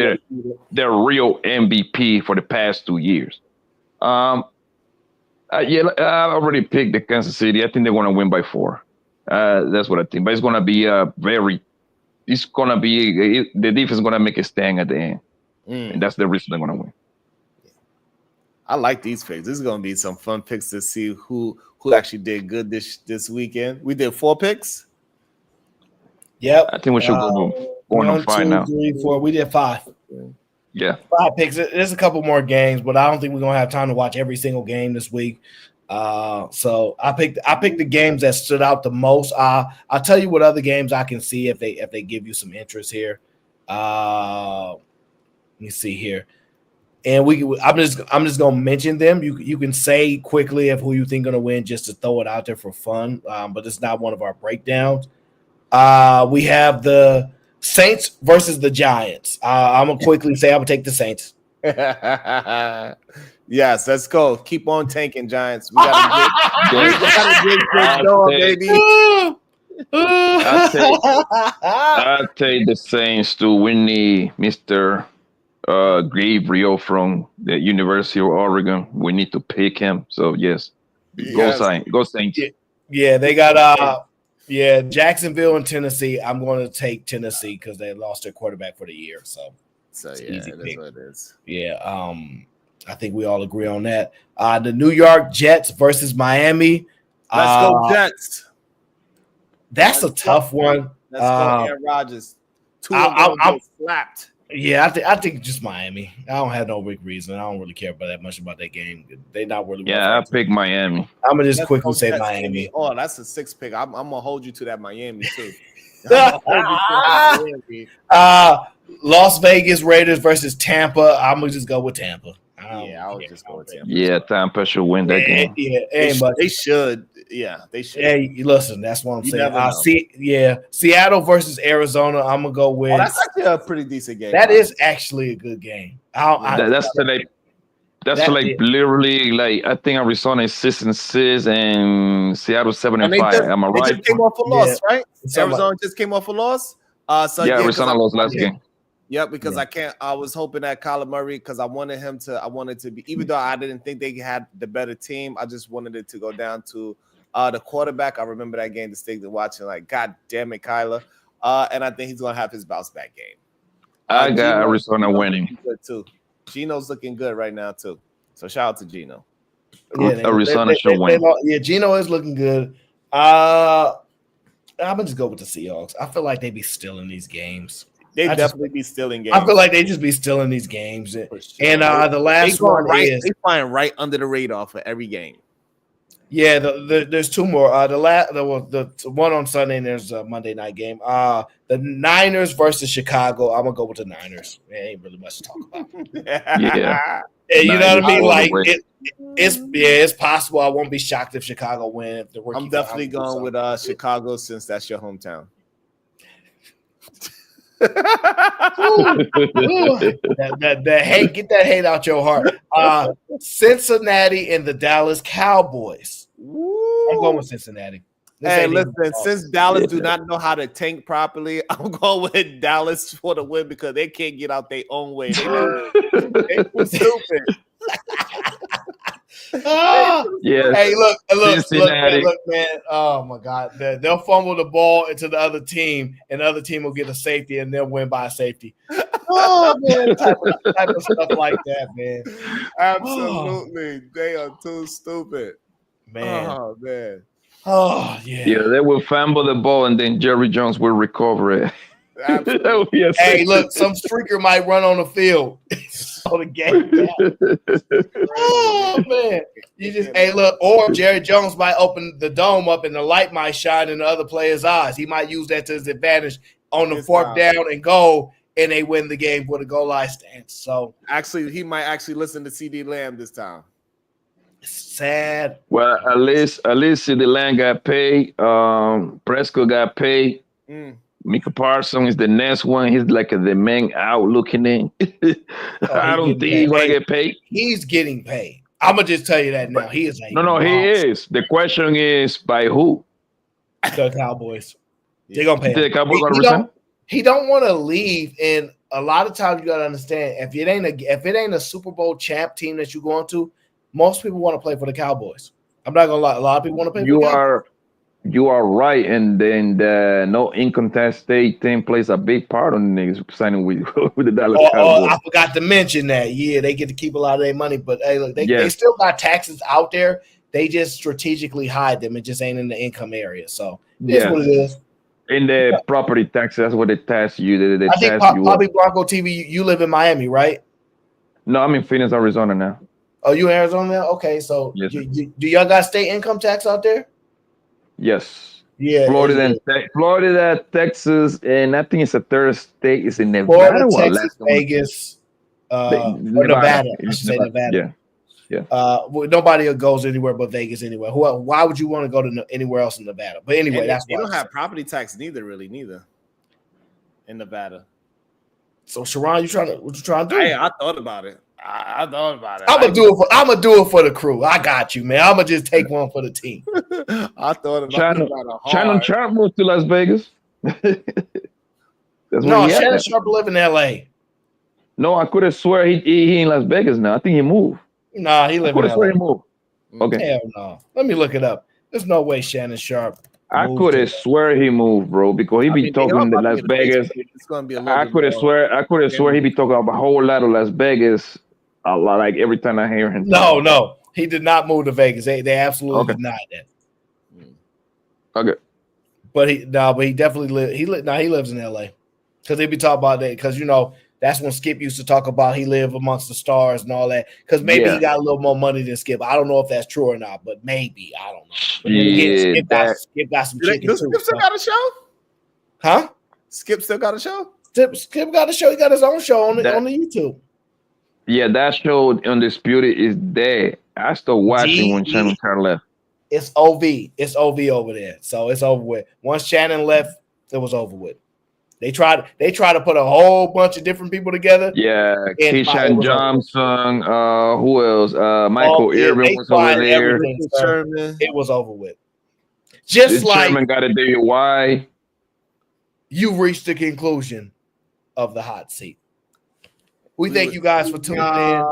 their real MVP for the past 2 years. I already picked the Kansas City. I think they're going to win by 4. That's what I think. But it's going to be the defense is going to make a stand at the end. And that's the reason they're going to win. I like these picks. This is going to be some fun picks to see who actually did good this weekend. We did 4 picks. Yep. I think we should go on 5 now. 3, 4. We did 5. Yeah. 5 picks. There's a couple more games, but I don't think we're going to have time to watch every single game this week. So I picked the games that stood out the most. I'll tell you what other games I can see if they give you some interest here. Let me see here. And I'm just gonna mention them. You can say quickly of who you think gonna win just to throw it out there for fun. But it's not one of our breakdowns. We have the Saints versus the Giants. I'm gonna quickly say I'm gonna take the Saints. Yes, let's go. Keep on tanking, Giants. We gotta get going, baby. I'll take the Saints too. We need Mr. Gabriel from the University of Oregon. We need to pick him. So yes. Go Saints. Yeah, they got Jacksonville and Tennessee. I'm going to take Tennessee because they lost their quarterback for the year. So yeah, that's what it is. Yeah, I think we all agree on that. The New York Jets versus Miami. Let's go Jets. That's a tough one. Let's go Aaron Rodgers. I'm slapped. Yeah, I think just Miami. I don't have no big reason. I don't really care about that much about that game. They not really. Yeah, I pick Miami. I'm gonna just quickly say Miami. Oh, that's a 6 pick. I'm gonna hold you to that Miami too. Las Vegas Raiders versus Tampa. I'm gonna just go with Tampa. I would just go with Tampa. Yeah, Tampa should win that game. Yeah, they should. Yeah, they should. Hey, listen, that's what I'm saying. Seattle versus Arizona. I'm gonna go with. That's actually a pretty decent game. That is actually a good game. That's literally like I think Arizona is 6-6 and Seattle 7-5. Am I right? They just came off a loss, right? Arizona just came off a loss. Arizona lost last game. Yep, because I was hoping that Kyler Murray, because I wanted to be, even though I didn't think they had the better team, I just wanted it to go down to the quarterback. I remember that game distinctly watching, like, God damn it, Kyler. And I think he's going to have his bounce back game. I got Arizona winning. Good too. Gino's looking good right now, too. So shout out to Gino. Arizona should win. Gino is looking good. I'm going to just go with the Seahawks. I feel like they be still in these games. They definitely be stealing games. I feel like they just be still in these games. Sure. And the last one is they flying right under the radar for every game. Yeah, there's 2 more. The one on Sunday and there's a Monday night game. The Niners versus Chicago. I'm gonna go with the Niners. There ain't really much to talk about. Yeah. You know what I mean? Like it's possible. I won't be shocked if Chicago win. I'm definitely going with Chicago since that's your hometown. that hate, get that hate out your heart. Cincinnati and the Dallas Cowboys. I'm going with Cincinnati. Listen, since Dallas do not know how to tank properly, I'm going with Dallas for the win because they can't get out their own way. They stupid. Yeah. Hey, look, man. Oh my God, they'll fumble the ball into the other team, and the other team will get a safety, and they'll win by a safety. Oh man, type of stuff like that, man. Absolutely, they are too stupid, man. Oh man. Oh yeah. Yeah, they will fumble the ball, and then Jerry Jones will recover it. Absolutely. Hey, look, some streaker might run on the field. So the game. Oh man, you just look. Or Jerry Jones might open the dome up and the light might shine in the other player's eyes. He might use that to his advantage on the fourth down and goal, and they win the game with a goal line stance. So actually, he might actually listen to CD Lamb this time. Sad. Well, at least CD Lamb got paid. Prescott got paid. Micah Parsons is the next one. He's like the man out looking in. I don't think he's gonna get paid. He's getting paid. I'm gonna just tell you that now. He is. No, he is. The question is by who? The Cowboys. They're gonna pay him. The Cowboys gonna resign? He don't want to leave, and a lot of times you gotta understand if it ain't a Super Bowl champ team that you're going to, most people want to play for the Cowboys. I'm not gonna lie. A lot of people want to play. You are right, and then the no income tax state thing plays a big part on the niggas signing with the Dallas Cowboys. I forgot to mention that. Yeah, they get to keep a lot of their money, but hey, look, they still got taxes out there. They just strategically hide them. It just ain't in the income area. So that's what it is. In the property tax, that's what they tax you. I think Bobby Blanco TV. You live in Miami, right? No, I'm in Phoenix, Arizona now. Oh, you in Arizona now? Okay, so yes, do y'all got state income tax out there? Yes. Yeah. Florida, Texas, and I think it's a third state. It's in Nevada. Florida, Texas, Vegas, Nevada. I should say Nevada. Yeah. Well, nobody goes anywhere but Vegas anyway. Why would you want to go to anywhere else in Nevada? But anyway, and that's they don't have property tax neither in Nevada. So Sharon, what you trying to do? Hey, I thought about it. I'm gonna do it for the crew. I got you, man. I'm gonna just take one for the team. I thought about it. Shannon Sharp moved to Las Vegas. No, Shannon Sharp live in LA. No, I could have swear he in Las Vegas now. I think he moved. Nah, he live in LA. Swear he moved. Okay. Hell no. Let me look it up. There's no way Shannon Sharp. I could have swear he moved, bro, because he be talking to Las Vegas. It's gonna be I could have swear he be talking about a whole lot of Las Vegas. A lot, like every time I hear him. No, he did not move to Vegas. They absolutely denied that. Okay, but he definitely lives. He lives in LA because they be talking about that because that's when Skip used to talk about he lived amongst the stars and all that because maybe he got a little more money than Skip. I don't know if that's true or not, but maybe I don't know. But again, Skip got some chicken too. Skip still got a show? Huh? Skip still got a show? Skip got a show. He got his own show on the YouTube. Yeah, that show Undisputed is there. I started watching when Shannon Sharp left. It's OV. It's OV over there. So it's over with. Once Shannon left, it was over with. They tried to put a whole bunch of different people together. Yeah, Keyshawn Johnson. Who else? Michael Irvin was over there. It was over with. Just like Sherman got a DUI. You reached the conclusion of the hot seat. We thank you guys for tuning in.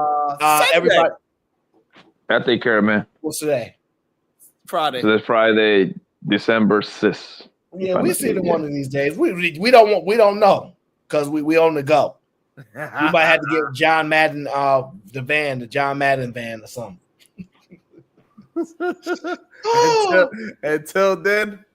Everybody, I take care, man. What's today? Friday. So that's Friday, December 6th. Yeah, we see it one of these days. We don't know because we on the go. We might have to get John Madden the John Madden van or something. Until then.